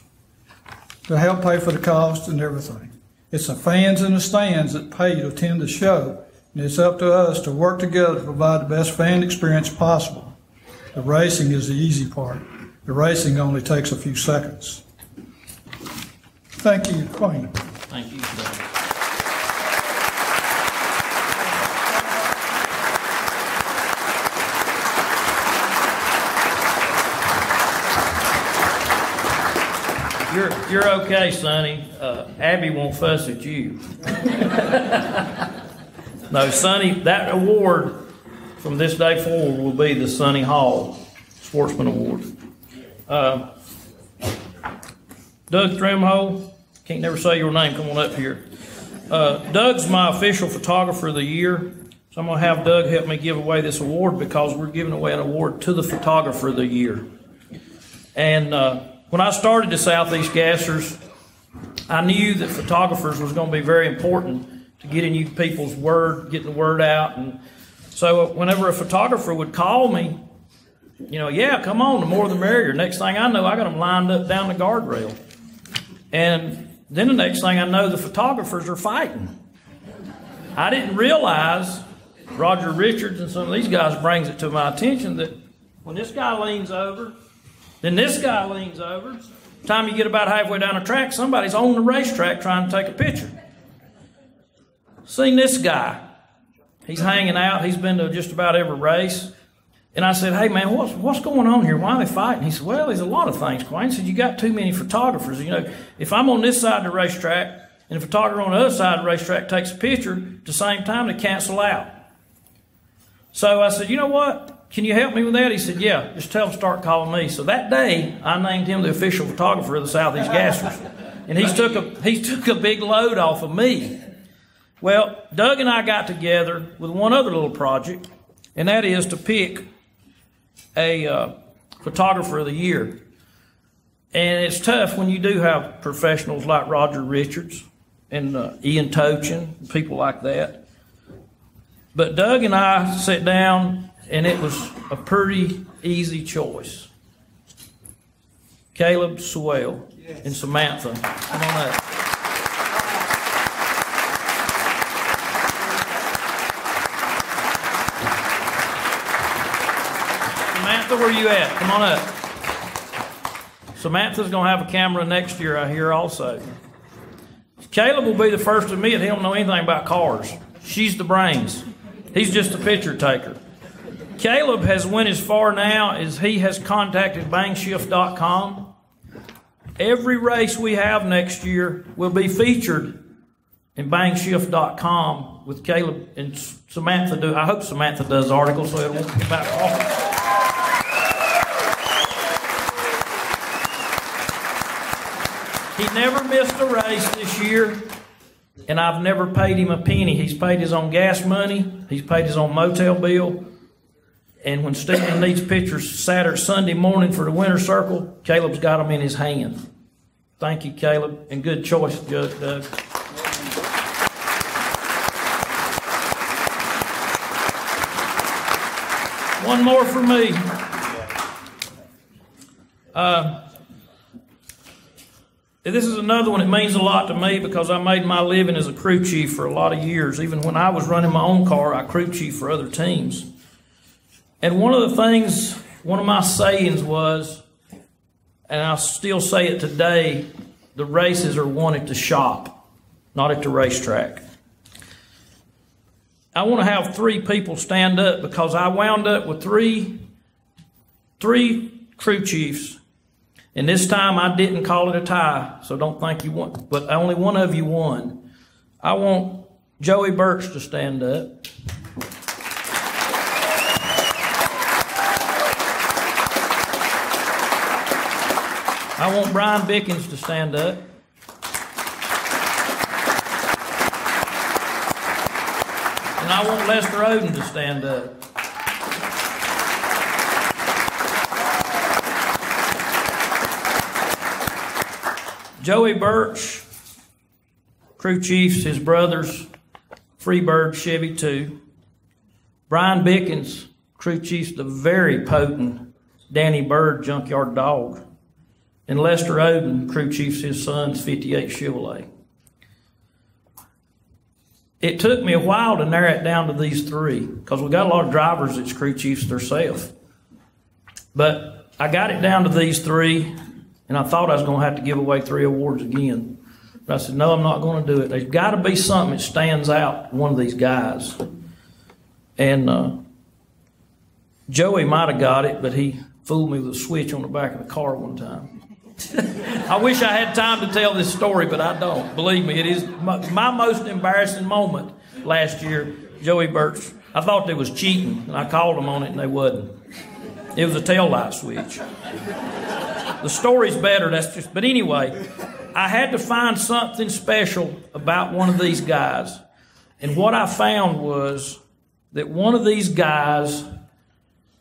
To help pay for the cost and everything. It's the fans in the stands that pay to attend the show, and it's up to us to work together to provide the best fan experience possible. The racing is the easy part. The racing only takes a few seconds. Thank you, Queen. Thank you, sir. You're okay, Sonny. Abby won't fuss at you. No, Sonny, that award from this day forward will be the Sonny Hall Sportsman Award. Doug Trimhole, can't never say your name, come on up here. Doug's my official photographer of the year, so I'm going to have Doug help me give away this award because we're giving away an award to the photographer of the year. And when I started the Southeast Gassers, I knew that photographers was going to be very important to getting you people's word, getting the word out. And so whenever a photographer would call me, yeah, come on, the more the merrier. Next thing I know, I got them lined up down the guardrail. And then the next thing I know, the photographers are fighting. I didn't realize, Roger Richards and some of these guys brings it to my attention that when this guy leans over, then this guy leans over. By the time you get about halfway down the track, somebody's on the racetrack trying to take a picture. Seen this guy. He's hanging out. He's been to just about every race. And I said, hey, man, what's going on here? Why are they fighting? He said, well, there's a lot of things, Quayne. He said, you got too many photographers. If I'm on this side of the racetrack and the photographer on the other side of the racetrack takes a picture, at the same time, they cancel out. So I said, you know what? Can you help me with that? He said, yeah, just tell him to start calling me. So that day, I named him the official photographer of the Southeast Gassers. And he took a big load off of me. Well, Doug and I got together with one other little project, and that is to pick a photographer of the year. And it's tough when you do have professionals like Roger Richards and Ian Tochin, people like that. But Doug and I sat down, and it was a pretty easy choice. Caleb Swell and Samantha. Come on up. Samantha, where you at? Come on up. Samantha's going to have a camera next year, I hear also. Caleb will be the first to admit he don't know anything about cars. She's the brains. He's just a picture taker. Caleb has went as far now as he has contacted Bankshift.com. Every race we have next year will be featured in Bankshift.com with Caleb and Samantha. I hope Samantha does articles so it won't be about cars. He never missed a race this year, and I've never paid him a penny. He's paid his own gas money. He's paid his own motel bill. And when Stephen needs pictures Sunday morning for the winner's circle, Caleb's got them in his hand. Thank you, Caleb, and good choice, Judge Doug. One more for me. This is another one that means a lot to me because I made my living as a crew chief for a lot of years. Even when I was running my own car, I crew chief for other teams. And one of the things, one of my sayings was, and I still say it today, the races are won at the shop, not at the racetrack. I want to have 3 people stand up because I wound up with three crew chiefs. And this time I didn't call it a tie, so don't think you won. But only one of you won. I want Joey Birch to stand up. I want Brian Bickens to stand up. And I want Lester Oden to stand up. Joey Birch, crew chiefs, his brothers, Freebird Chevy 2. Brian Bickens, crew chiefs, the very potent Danny Bird Junkyard Dog. And Lester Oden, crew chiefs, his son's 58 Chevrolet. It took me a while to narrow it down to these 3 because we got a lot of drivers that's crew chiefs themselves. But I got it down to these 3. And I thought I was going to have to give away 3 awards again. But I said, no, I'm not going to do it. There's got to be something that stands out, one of these guys. And Joey might have got it, but he fooled me with a switch on the back of the car one time. I wish I had time to tell this story, but I don't. Believe me, it is my most embarrassing moment last year, Joey Birch. I thought they was cheating, and I called them on it, and they wasn't. It was a taillight switch. The story's better, but anyway, I had to find something special about one of these guys. And what I found was that one of these guys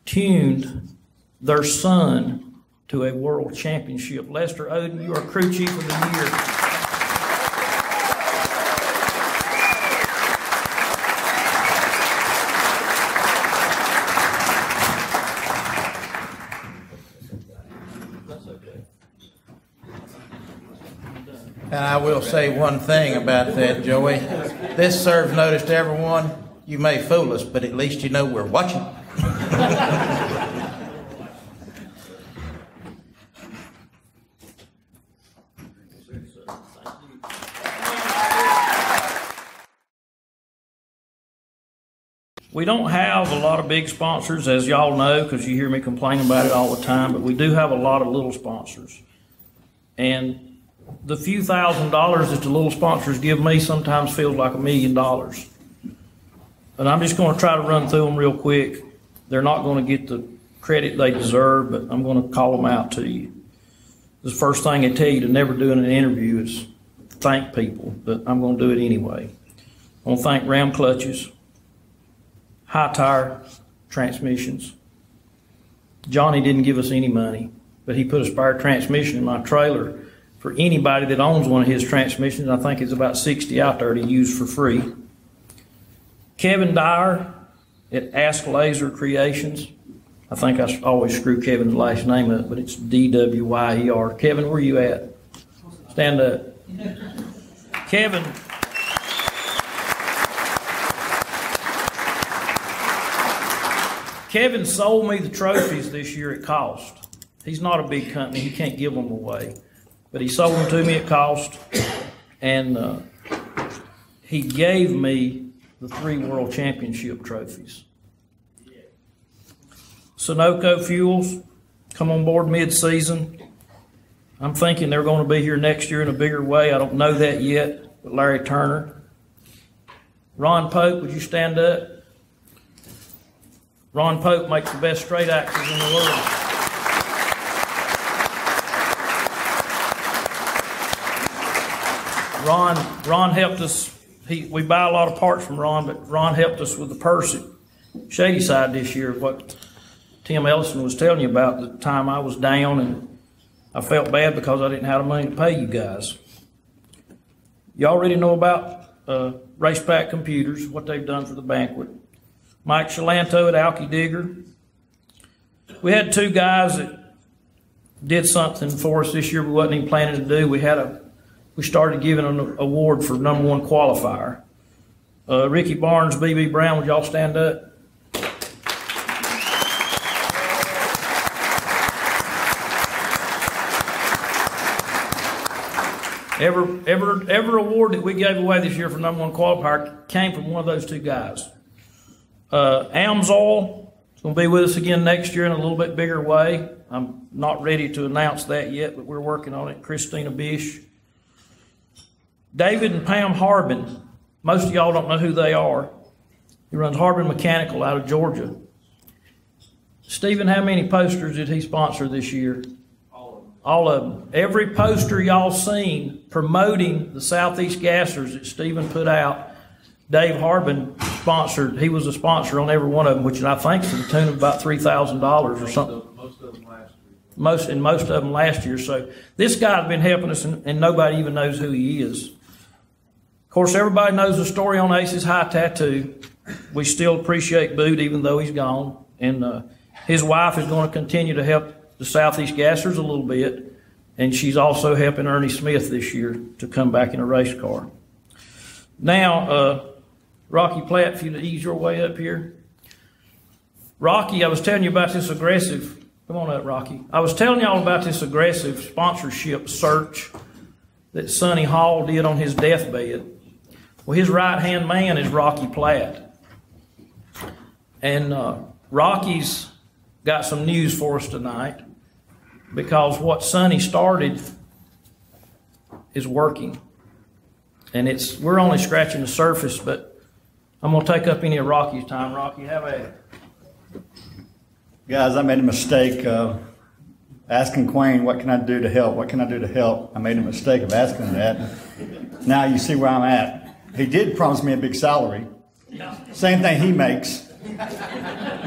tuned their son to a world championship. Lester Oden, you are crew chief of the year. And I will say one thing about that, Joey. This serves notice to everyone. You may fool us, but at least you know we're watching. We don't have a lot of big sponsors, as y'all know, because you hear me complain about it all the time, but we do have a lot of little sponsors. And the few $1,000s that the little sponsors give me sometimes feels like $1 million. But I'm just going to try to run through them real quick. They're not going to get the credit they deserve, but I'm going to call them out to you. The first thing they tell you to never do in an interview is thank people, but I'm going to do it anyway. I want to thank Ram Clutches, High Tire Transmissions. Johnny didn't give us any money, but he put a spare transmission in my trailer for anybody that owns one of his transmissions. I think it's about 60 out there to use for free. Kevin Dyer at Ask Laser Creations. I think I always screw Kevin's last name up, but it's D-W-Y-E-R. Kevin, where you at? Stand up. Kevin. Kevin sold me the trophies this year at cost. He's not a big company. He can't give them away. But he sold them to me at cost, and he gave me the 3 World Championship trophies. Sunoco Fuels, come on board mid-season. I'm thinking they're going to be here next year in a bigger way. I don't know that yet, but Larry Turner. Ron Pope, would you stand up? Ron Pope makes the best straight axles in the world. Ron helped us. We buy a lot of parts from Ron, but Ron helped us with the purse at Shady Side this year. What Tim Ellison was telling you about the time I was down, and I felt bad because I didn't have the money to pay you guys. You already know about Racepack Computers, what they've done for the Banquet. Mike Shalanto at Alky Digger, we had two guys that did something for us this year we wasn't even planning to do. We started giving an award for number one qualifier. Ricky Barnes, B.B. Brown, would y'all stand up? Every award that we gave away this year for number one qualifier came from one of those two guys. Amsoil is going to be with us again next year in a little bit bigger way. I'm not ready to announce that yet, but we're working on it. Christina Bish. David and Pam Harbin. Most of y'all don't know who they are. He runs Harbin Mechanical out of Georgia. Stephen, how many posters did he sponsor this year? All of them. Every poster y'all seen promoting the Southeast Gassers that Stephen put out, Dave Harbin sponsored. He was a sponsor on every one of them, which I think is to the tune of about $3,000 or something. Most of them last year. Most of them last year. So this guy's been helping us, and nobody even knows who he is. Of course, everybody knows the story on Ace's High Tattoo. We still appreciate Boot, even though he's gone. And his wife is going to continue to help the Southeast Gassers a little bit, and she's also helping Ernie Smith this year to come back in a race car. Now, Rocky Platt, if you'd ease your way up here. Rocky, I was telling you about this aggressive, come on up, Rocky. I was telling y'all about this aggressive sponsorship search that Sonny Hall did on his deathbed. Well, his right-hand man is Rocky Platt. And Rocky's got some news for us tonight, because what Sonny started is working. And we're only scratching the surface, but I'm going to take up any of Rocky's time. Rocky, have at it. Guys, I made a mistake asking Quayne, what can I do to help? What can I do to help? I made a mistake of asking him that. Now you see where I'm at. He did promise me a big salary. Same thing he makes.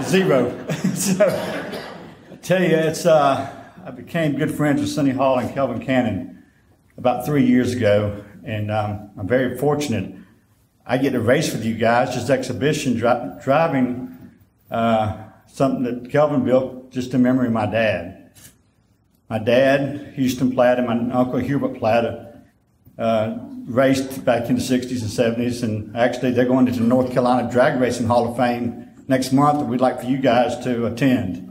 Zero. So, I tell you, I became good friends with Sonny Hall and Kelvin Cannon about 3 years ago, and I'm very fortunate. I get to race with you guys, just exhibition, driving something that Kelvin built just in memory of my dad. My dad, Houston Platt, and my uncle Hubert Platt raced back in the 60s and 70s, and actually they're going to the North Carolina Drag Racing Hall of Fame next month that we'd like for you guys to attend.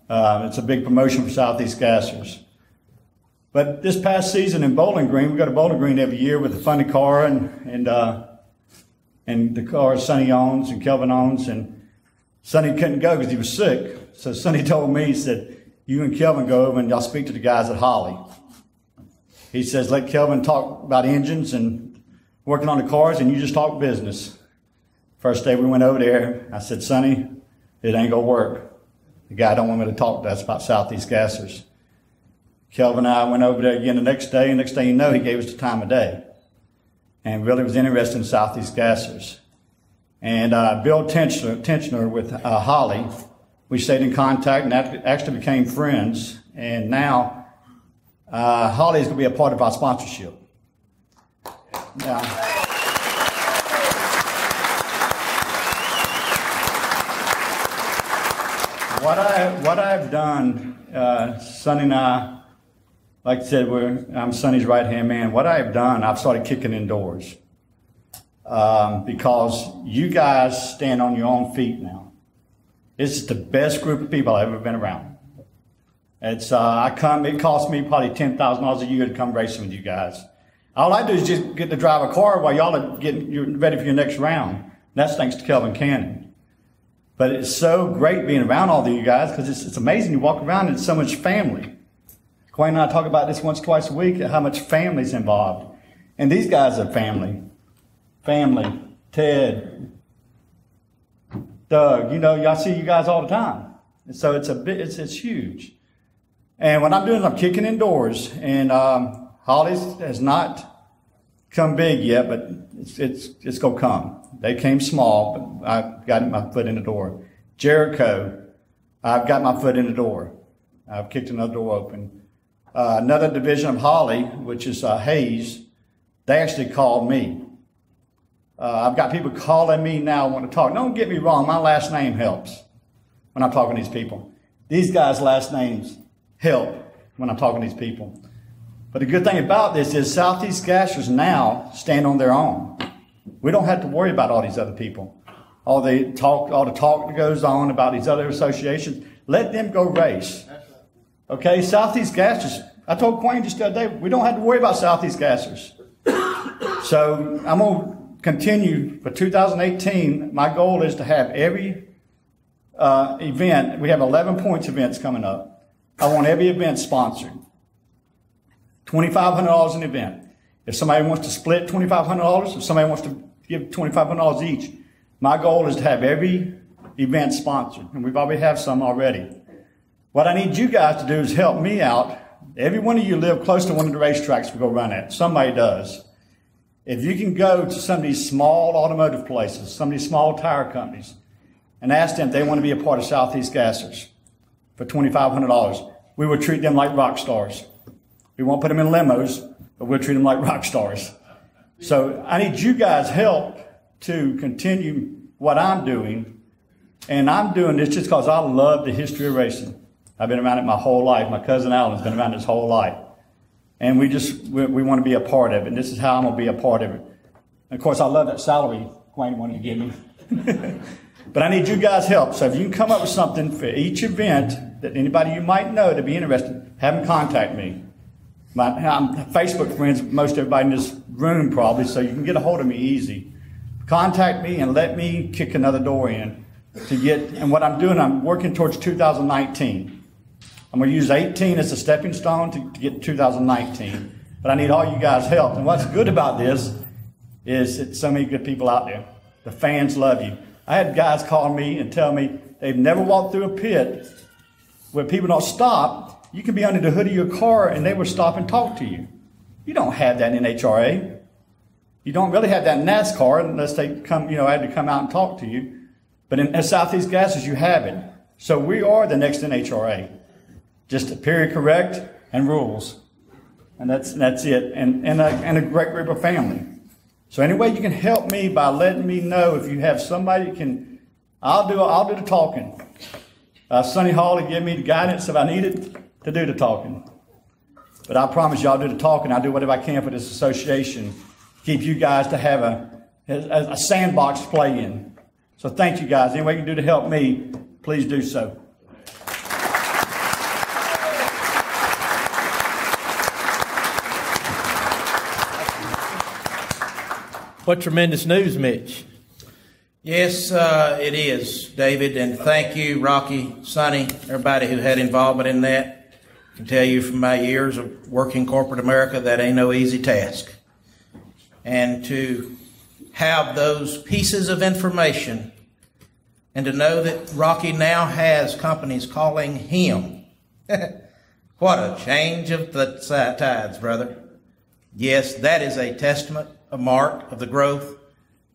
It's a big promotion for Southeast Gassers. But this past season in Bowling Green, we go to Bowling Green every year with a funny car and the car Sonny owns and Kelvin owns, and Sonny couldn't go because he was sick. So Sonny told me, he said, you and Kelvin go over and y'all speak to the guys at Holly. He says, let Kelvin talk about engines and working on the cars, and you just talk business. First day we went over there, I said, Sonny, it ain't gonna work. The guy don't want me to talk to us about Southeast Gassers. Kelvin and I went over there again the next day, and next thing you know, he gave us the time of day and really was interested in Southeast Gassers. And Bill Tenchner with Holly, we stayed in contact and actually became friends. And now Holly is going to be a part of our sponsorship. Now, what I've done, Sonny and I, like I said, I'm Sonny's right-hand man. What I've done, I've started kicking indoors because you guys stand on your own feet now. This is the best group of people I've ever been around. It costs me probably $10,000 a year to come racing with you guys. All I do is just get to drive a car while y'all are getting ready for your next round. And that's thanks to Kelvin Cannon. But it's so great being around all of you guys because it's amazing. You walk around and it's so much family. Quayne and I talk about this once, twice a week, how much family's involved. And these guys are family. Family. Ted. Doug. You know, y'all see you guys all the time. And so it's huge. And what I'm doing is I'm kicking indoors. And Holly's has not come big yet, but it's going to come. They came small, but I've got my foot in the door. Jericho, I've got my foot in the door. I've kicked another door open. Another division of Holly, which is Hayes, they actually called me. I've got people calling me now want to talk. Don't get me wrong, my last name helps when I'm talking to these people. These guys' last names help when I'm talking to these people. But the good thing about this is Southeast Gassers now stand on their own. We don't have to worry about all these other people. All the talk that goes on about these other associations, let them go race. Okay, Southeast Gassers, I told Quayne just the other day, we don't have to worry about Southeast Gassers. So I'm going to continue for 2018. My goal is to have every event. We have 11 points events coming up. I want every event sponsored. $2,500 an event. If somebody wants to split $2,500, if somebody wants to give $2,500 each, my goal is to have every event sponsored, and we've already have some already. What I need you guys to do is help me out. Every one of you live close to one of the racetracks we go run at. Somebody does. If you can go to some of these small automotive places, some of these small tire companies, and ask them if they want to be a part of Southeast Gassers for $2,500, we will treat them like rock stars. We won't put them in limos, but we'll treat them like rock stars. So I need you guys' help to continue what I'm doing. And I'm doing this just because I love the history of racing. I've been around it my whole life. My cousin Alan's been around his whole life. And we want to be a part of it. And this is how I'm going to be a part of it. And of course, I love that salary Quayne wanted to give me. But I need you guys' help. So if you can come up with something for each event that anybody you might know to be interested, have them contact me. I'm Facebook friends with most everybody in this room probably, so you can get a hold of me easy. Contact me and let me kick another door in to get, and what I'm doing, I'm working towards 2019. I'm going to use 18 as a stepping stone to get 2019. But I need all you guys' help. And what's good about this is it's so many good people out there. The fans love you. I had guys call me and tell me they've never walked through a pit where people don't stop. You can be under the hood of your car and they will stop and talk to you. You don't have that in NHRA. You don't really have that in NASCAR unless they come, had to come out and talk to you. But in Southeast Gassers, you have it. So we are the next NHRA. Just a period correct and rules. And that's it. And a great group of family. So any way you can help me by letting me know if you have somebody that can, I'll do the talking. Sonny Hall will give me the guidance if I need it to do the talking. But I promise you I'll do the talking. I'll do whatever I can for this association. Keep you guys to have a sandbox to play in. So thank you guys. Any way you can do to help me, please do so. What tremendous news, Mitch. Yes, it is, David, and thank you, Rocky, Sonny, everybody who had involvement in that. I can tell you from my years of working corporate America, that ain't no easy task. And to have those pieces of information and to know that Rocky now has companies calling him. What a change of the tides, brother. Yes, that is a testament, a mark of the growth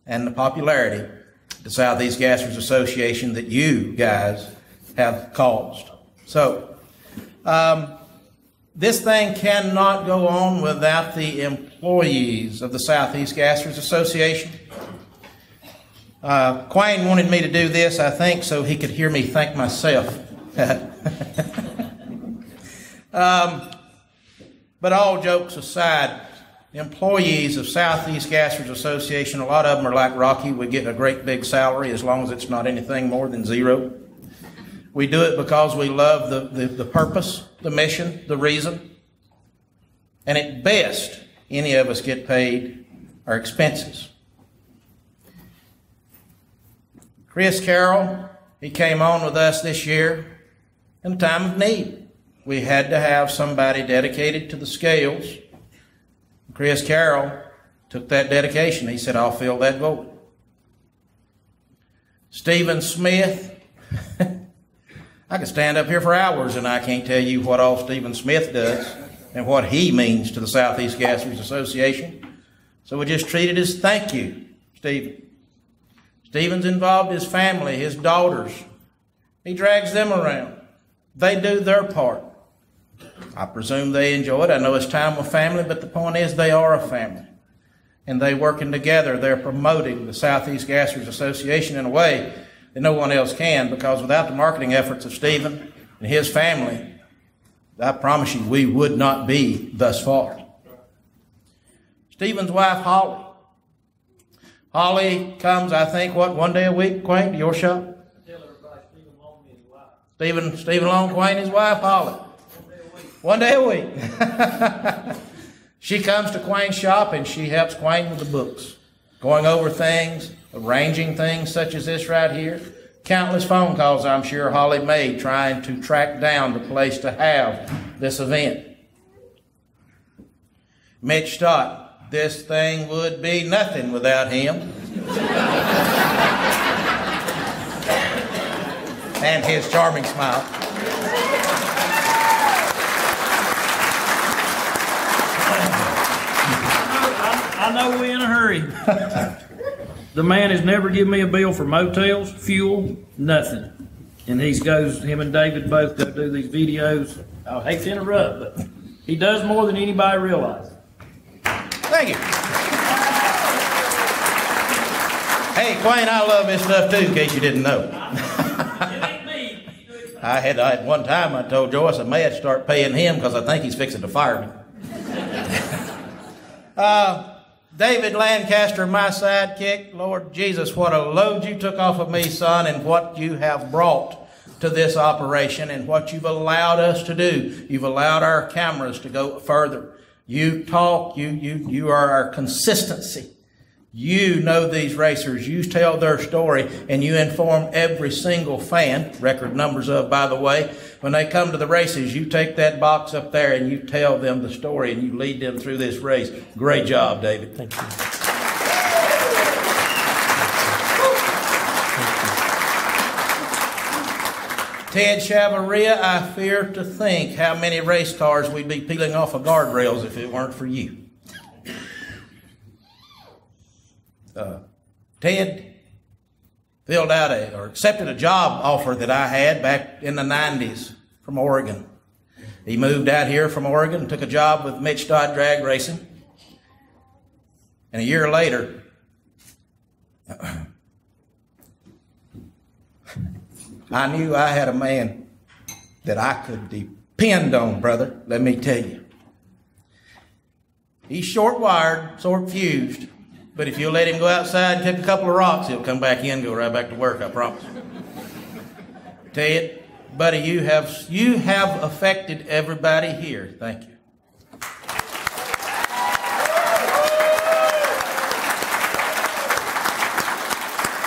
and the popularity of the Southeast Gassers Association that you guys have caused. So, this thing cannot go on without the employees of the Southeast Gassers Association. Quayne wanted me to do this, I think, so he could hear me thank myself. But all jokes aside, the employees of Southeast Gassers Association, a lot of them are like Rocky. We get a great big salary as long as it's not anything more than zero. We do it because we love the purpose, the mission, the reason. And at best, any of us get paid our expenses. Chris Carroll, he came on with us this year in a time of need. We had to have somebody dedicated to the scales. Chris Carroll took that dedication. He said, I'll fill that void. Stephen Smith, I could stand up here for hours and I can't tell you what all Stephen Smith does and what he means to the Southeast Gassers Association. So we just treat it as thank you, Stephen. Stephen's involved his family, his daughters. He drags them around. They do their part. I presume they enjoy it. I know it's time with family, but the point is they are a family. And they working together, they're promoting the Southeast Gassers Association in a way that no one else can, because without the marketing efforts of Stephen, and his family, I promise you, we would not be thus far. Stephen's wife, Holly. Holly comes, I think, one day a week, Quain, to your shop? Stephen Long, Quain, his wife, Holly. One day a week. She comes to Quain's shop and she helps Quain with the books, going over things, arranging things such as this right here. Countless phone calls, I'm sure, Holly made trying to track down the place to have this event. Mitch Stott, this thing would be nothing without him. And his charming smile. I know we're in a hurry. The man has never given me a bill for motels, fuel, nothing. And him and David both go do these videos. I hate to interrupt, but he does more than anybody realizes. Thank you. Hey, Quain, I love this stuff too, in case you didn't know. I had one time I told Joyce I may have to start paying him because I think he's fixing to fire me. David Lancaster, my sidekick, Lord Jesus, what a load you took off of me, son, and what you have brought to this operation and what you've allowed us to do. You've allowed our cameras to go further. You talk, you are our consistency. You know these racers. You tell their story and you inform every single fan, record numbers of, by the way. When they come to the races, you take that box up there and you tell them the story and you lead them through this race. Great job, David. Thank you. Ted Chavaria, I fear to think how many race cars we'd be peeling off of guardrails if it weren't for you. Ted filled out or accepted a job offer that I had back in the 90s from Oregon. He moved out here from Oregon, took a job with Mitch Stott Drag Racing. And a year later, I knew I had a man that I could depend on, brother, let me tell you. He's short-wired, short-fused. But if you'll let him go outside and take a couple of rocks, he'll come back in and go right back to work, I promise. Ted, buddy, you have affected everybody here. Thank you.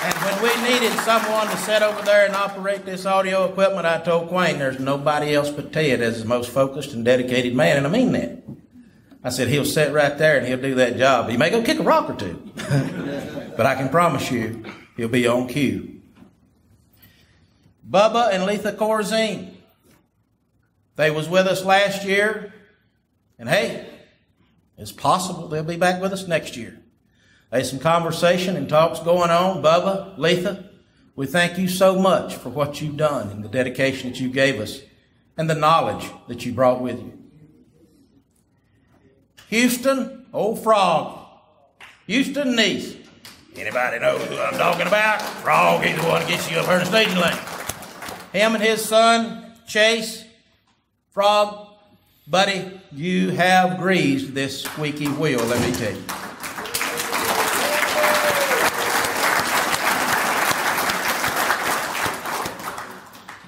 And when we needed someone to sit over there and operate this audio equipment, I told Quain there's nobody else but Ted as the most focused and dedicated man, and I mean that. I said, he'll sit right there and he'll do that job. He may go kick a rock or two, but I can promise you he'll be on cue. Bubba and Letha Corzine, they was with us last year, and hey, it's possible they'll be back with us next year. There's some conversation and talks going on. Bubba, Letha, we thank you so much for what you've done and the dedication that you gave us and the knowledge that you brought with you. Houston, old Frog. Houston Niece. Anybody know who I'm talking about? Frog, he's the one that gets you up here in the staging lane. Him and his son, Chase. Frog, buddy, you have greased this squeaky wheel, let me tell you.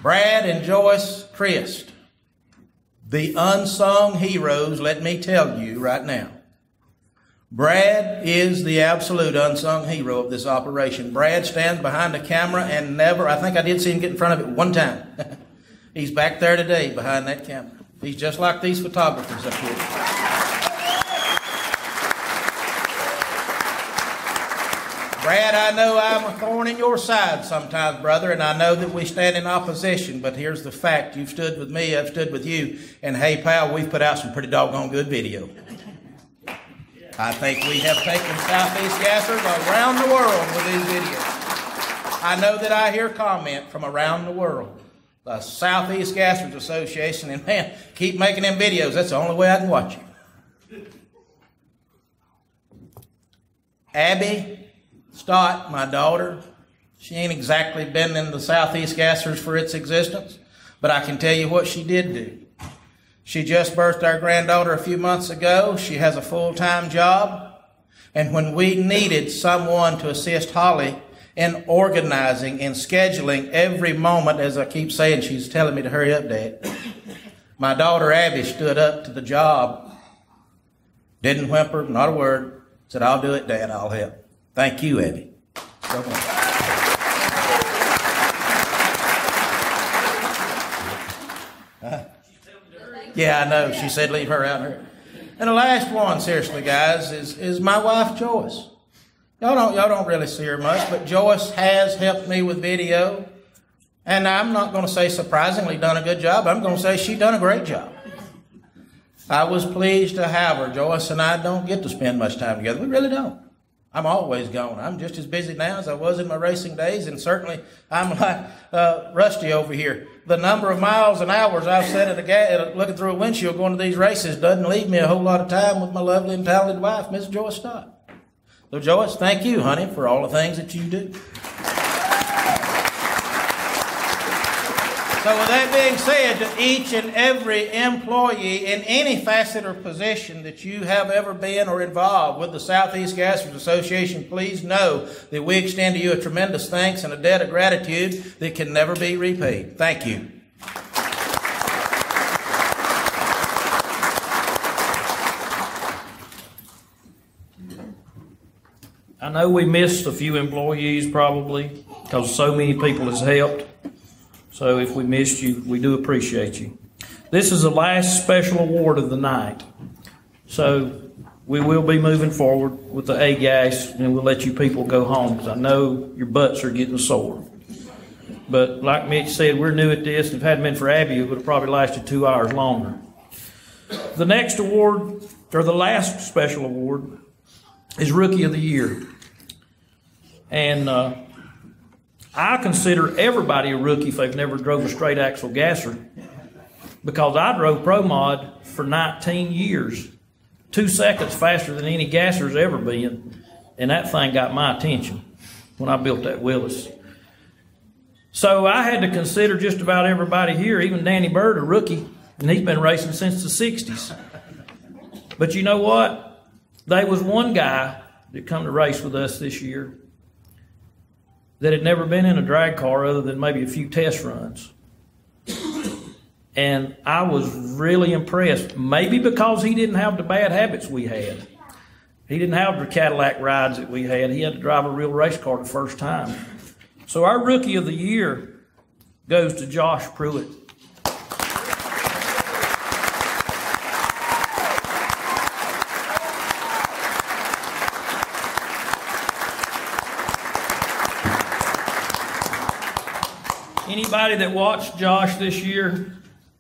Brad and Joyce Christ. The unsung heroes, let me tell you right now. Brad is the absolute unsung hero of this operation. Brad stands behind the camera and never, I think I did see him get in front of it one time. He's back there today behind that camera. He's just like these photographers up here. Brad, I know I'm a thorn in your side sometimes, brother, and I know that we stand in opposition, but here's the fact. You've stood with me, I've stood with you, and hey, pal, we've put out some pretty doggone good video. I think we have taken Southeast Gassers around the world with these videos. I know that I hear comment from around the world. The Southeast Gassers Association, and man, keep making them videos. That's the only way I can watch you. Abby Stott, my daughter, she ain't exactly been in the Southeast Gassers for its existence, But I can tell you what she did do. She just birthed our granddaughter a few months ago. She has a full-time job. And when we needed someone to assist Holly in organizing and scheduling every moment, as I keep saying, she's telling me to hurry up, Dad. My daughter Abby stood up to the job, didn't whimper, not a word, said, I'll do it, Dad, I'll help. Thank you, Abby. Yeah, I know. She said leave her out here. And the last one, seriously, guys, is my wife, Joyce. Y'all don't really see her much, but Joyce has helped me with video. And I'm not going to say surprisingly done a good job. I'm going to say she done a great job. I was pleased to have her. Joyce and I don't get to spend much time together. We really don't. I'm always gone. I'm just as busy now as I was in my racing days, and certainly I'm like Rusty over here. The number of miles and hours I've sat at looking through a windshield going to these races doesn't leave me a whole lot of time with my lovely and talented wife, Miss Joyce Stott. So Joyce, thank you, honey, for all the things that you do. So with that being said, to each and every employee in any facet or position that you have ever been or involved with the Southeast Gassers Association, please know that we extend to you a tremendous thanks and a debt of gratitude that can never be repaid. Thank you. I know we missed a few employees probably because so many people has helped. So if we missed you, we do appreciate you. This is the last special award of the night. So we will be moving forward with the A-gas, and we'll let you people go home because I know your butts are getting sore. But like Mitch said, we're new at this. If it hadn't been for Abby, it would have probably lasted 2 hours longer. The next award, or the last special award, is Rookie of the Year. And I consider everybody a rookie if they've never drove a straight axle gasser, because I drove Pro Mod for 19 years, 2 seconds faster than any gasser's ever been, and that thing got my attention when I built that Willis. So I had to consider just about everybody here, even Danny Bird, a rookie, and he's been racing since the 60s. But you know what? There was one guy that come to race with us this year that had never been in a drag car other than maybe a few test runs. And I was really impressed, maybe because he didn't have the bad habits we had. He didn't have the Cadillac rides that we had. He had to drive a real race car the first time. So our Rookie of the Year goes to Josh Pruitt. Anybody that watched Josh this year,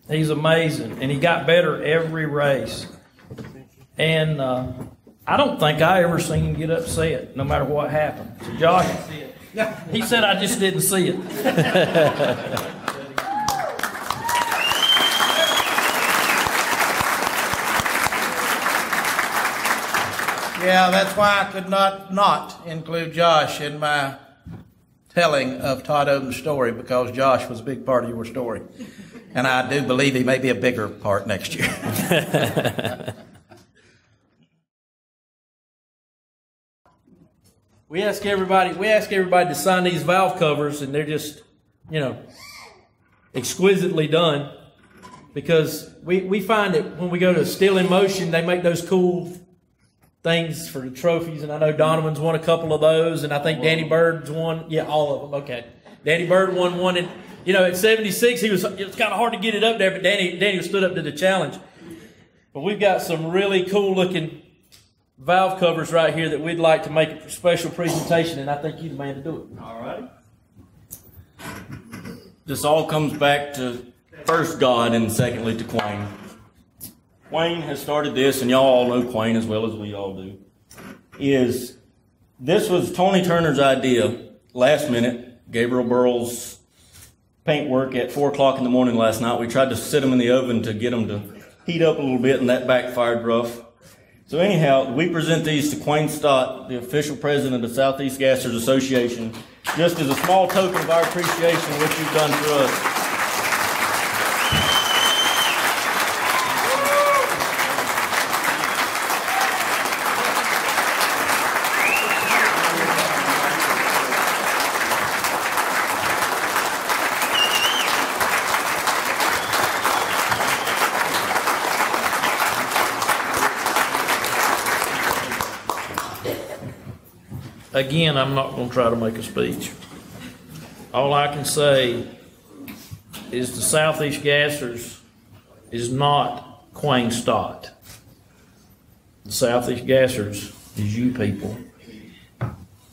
he's amazing, and he got better every race. And I don't think I ever seen him get upset, no matter what happened. So Josh, he said I just didn't see it. Yeah, that's why I could not include Josh in my telling of Todd Odom's story, because Josh was a big part of your story. And I do believe he may be a bigger part next year. We ask everybody to sign these valve covers, and they're just, exquisitely done, because we find that when we go to Still in Motion, they make those cool things for the trophies, and I know Donovan's won a couple of those, and I think Danny Bird's won, all of them. Okay, Danny Bird won one, and at 76, it was kind of hard to get it up there, but Danny stood up to the challenge. But we've got some really cool looking valve covers right here that we'd like to make a special presentation, and I think you're the man to do it. All right. This all comes back to first God and secondly to Quayne. Quayne has started this, and y'all all know Quayne as well as we all do. This was Tony Turner's idea last minute. Gabriel Burrell's paint work at 4 o'clock in the morning last night. We tried to sit them in the oven to get them to heat up a little bit, and that backfired rough. So anyhow, we present these to Quayne Stott, the official president of the Southeast Gassers Association, just as a small token of our appreciation of what you've done for us. again, I'm not going to try to make a speech. All I can say is the Southeast Gassers is not Quayne Stott. The Southeast Gassers is you people.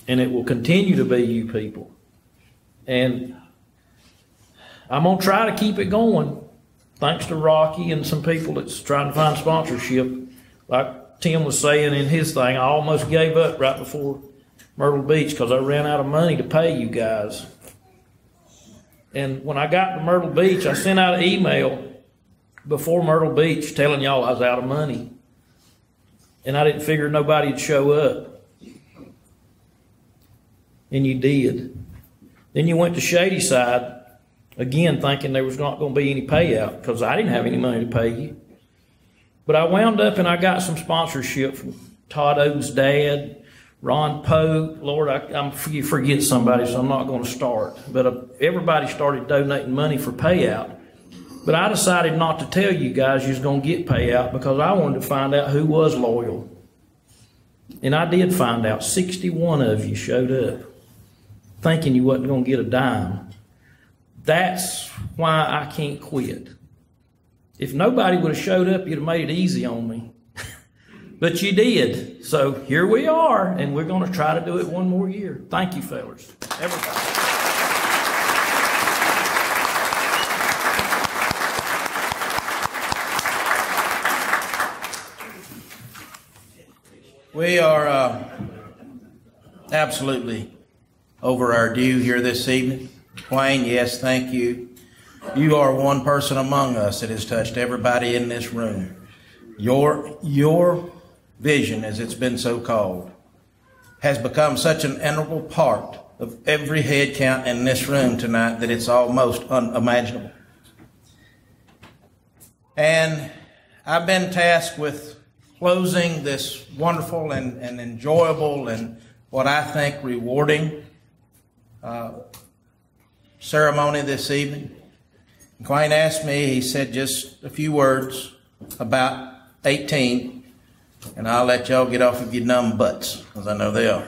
And it will continue to be you people. And I'm going to try to keep it going, thanks to Rocky and some people that's trying to find sponsorship. Like Tim was saying in his thing, I almost gave up right before Myrtle Beach because I ran out of money to pay you guys. And when I got to Myrtle Beach, I sent out an email before Myrtle Beach telling y'all I was out of money. And I didn't figure nobody'd show up. And you did. Then you went to Shadyside, again thinking there was not going to be any payout because I didn't have any money to pay you. But I wound up and I got some sponsorship from Todd Oden's dad, Ron Poe. Lord, I'm forget somebody, so I'm not going to start. But everybody started donating money for payout. But I decided not to tell you guys you was going to get payout because I wanted to find out who was loyal. And I did find out 61 of you showed up thinking you wasn't going to get a dime. That's why I can't quit. If nobody would have showed up, you'd have made it easy on me. But you did. So here we are, and we're going to try to do it one more year. Thank you, fellas. Everybody. We are absolutely over our due here this evening. Quayne, yes, thank you. You are one person among us that has touched everybody in this room. Your vision, as it's been so called, has become such an integral part of every head count in this room tonight that it's almost unimaginable. And I've been tasked with closing this wonderful and enjoyable and what I think rewarding ceremony this evening. Quayne asked me, he said just a few words about 18, and I'll let y'all get off of your numb butts, because I know they are.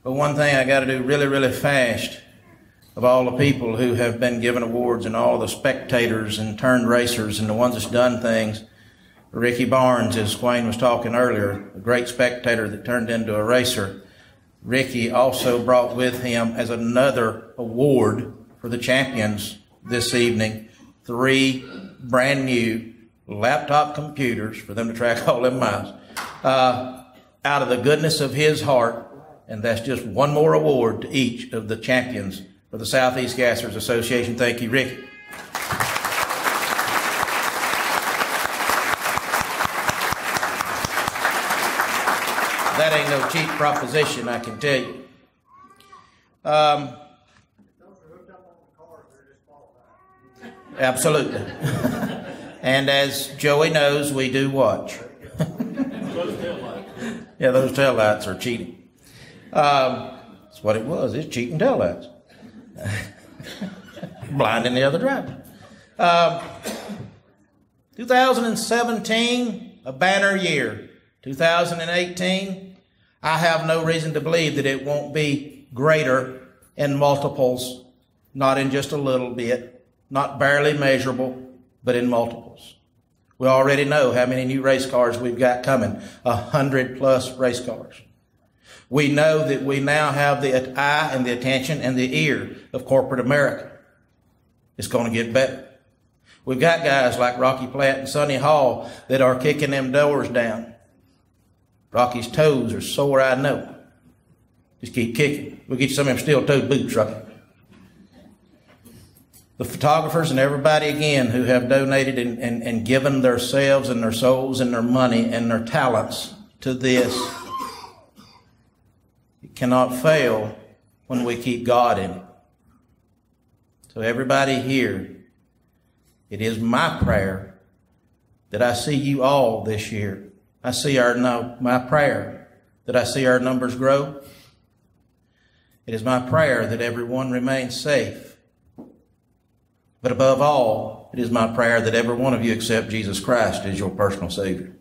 But one thing I got to do really, really fast of all the people who have been given awards and all the spectators and turned racers and the ones that's done things. Ricky Barnes, as Quayne was talking earlier, a great spectator that turned into a racer. Ricky also brought with him as another award for the champions this evening 3 brand new laptop computers for them to track all them miles out of the goodness of his heart, and that's just one more award to each of the champions for the Southeast Gassers Association. Thank you, Ricky. That ain't no cheap proposition, I can tell you. Absolutely. And as Joey knows, we do watch. Yeah, those taillights are cheating. That's what it was. It's cheating taillights. Blinding the other driver. 2017, a banner year. 2018, I have no reason to believe that it won't be greater in multiples, not in just a little bit, not barely measurable, but in multiples. We already know how many new race cars we've got coming, 100+ race cars. We know that we now have the eye and the attention and the ear of corporate America. It's going to get better. We've got guys like Rocky Platt and Sonny Hall that are kicking them doors down. Rocky's toes are sore, I know. Just keep kicking. We'll get you some of them steel-toed boots, Rocky. The photographers and everybody again who have donated and given themselves and their souls and their money and their talents to this. It cannot fail when we keep God in it. So everybody here, it is my prayer that I see you all this year. My prayer that I see our numbers grow. It is my prayer that everyone remains safe. But above all, it is my prayer that every one of you accept Jesus Christ as your personal Savior.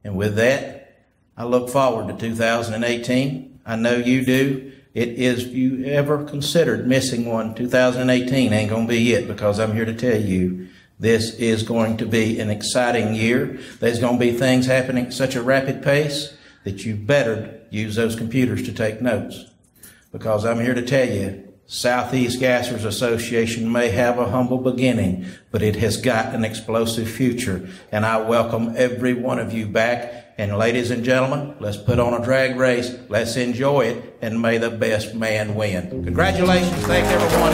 And with that, I look forward to 2018. I know you do. It is, if you ever considered missing one, 2018 ain't going to be it, because I'm here to tell you this is going to be an exciting year. There's going to be things happening at such a rapid pace that you better use those computers to take notes, because I'm here to tell you, Southeast Gassers Association may have a humble beginning, but it has got an explosive future, and I welcome every one of you back. And ladies and gentlemen, let's put on a drag race, let's enjoy it, and may the best man win. Congratulations. Thank everyone.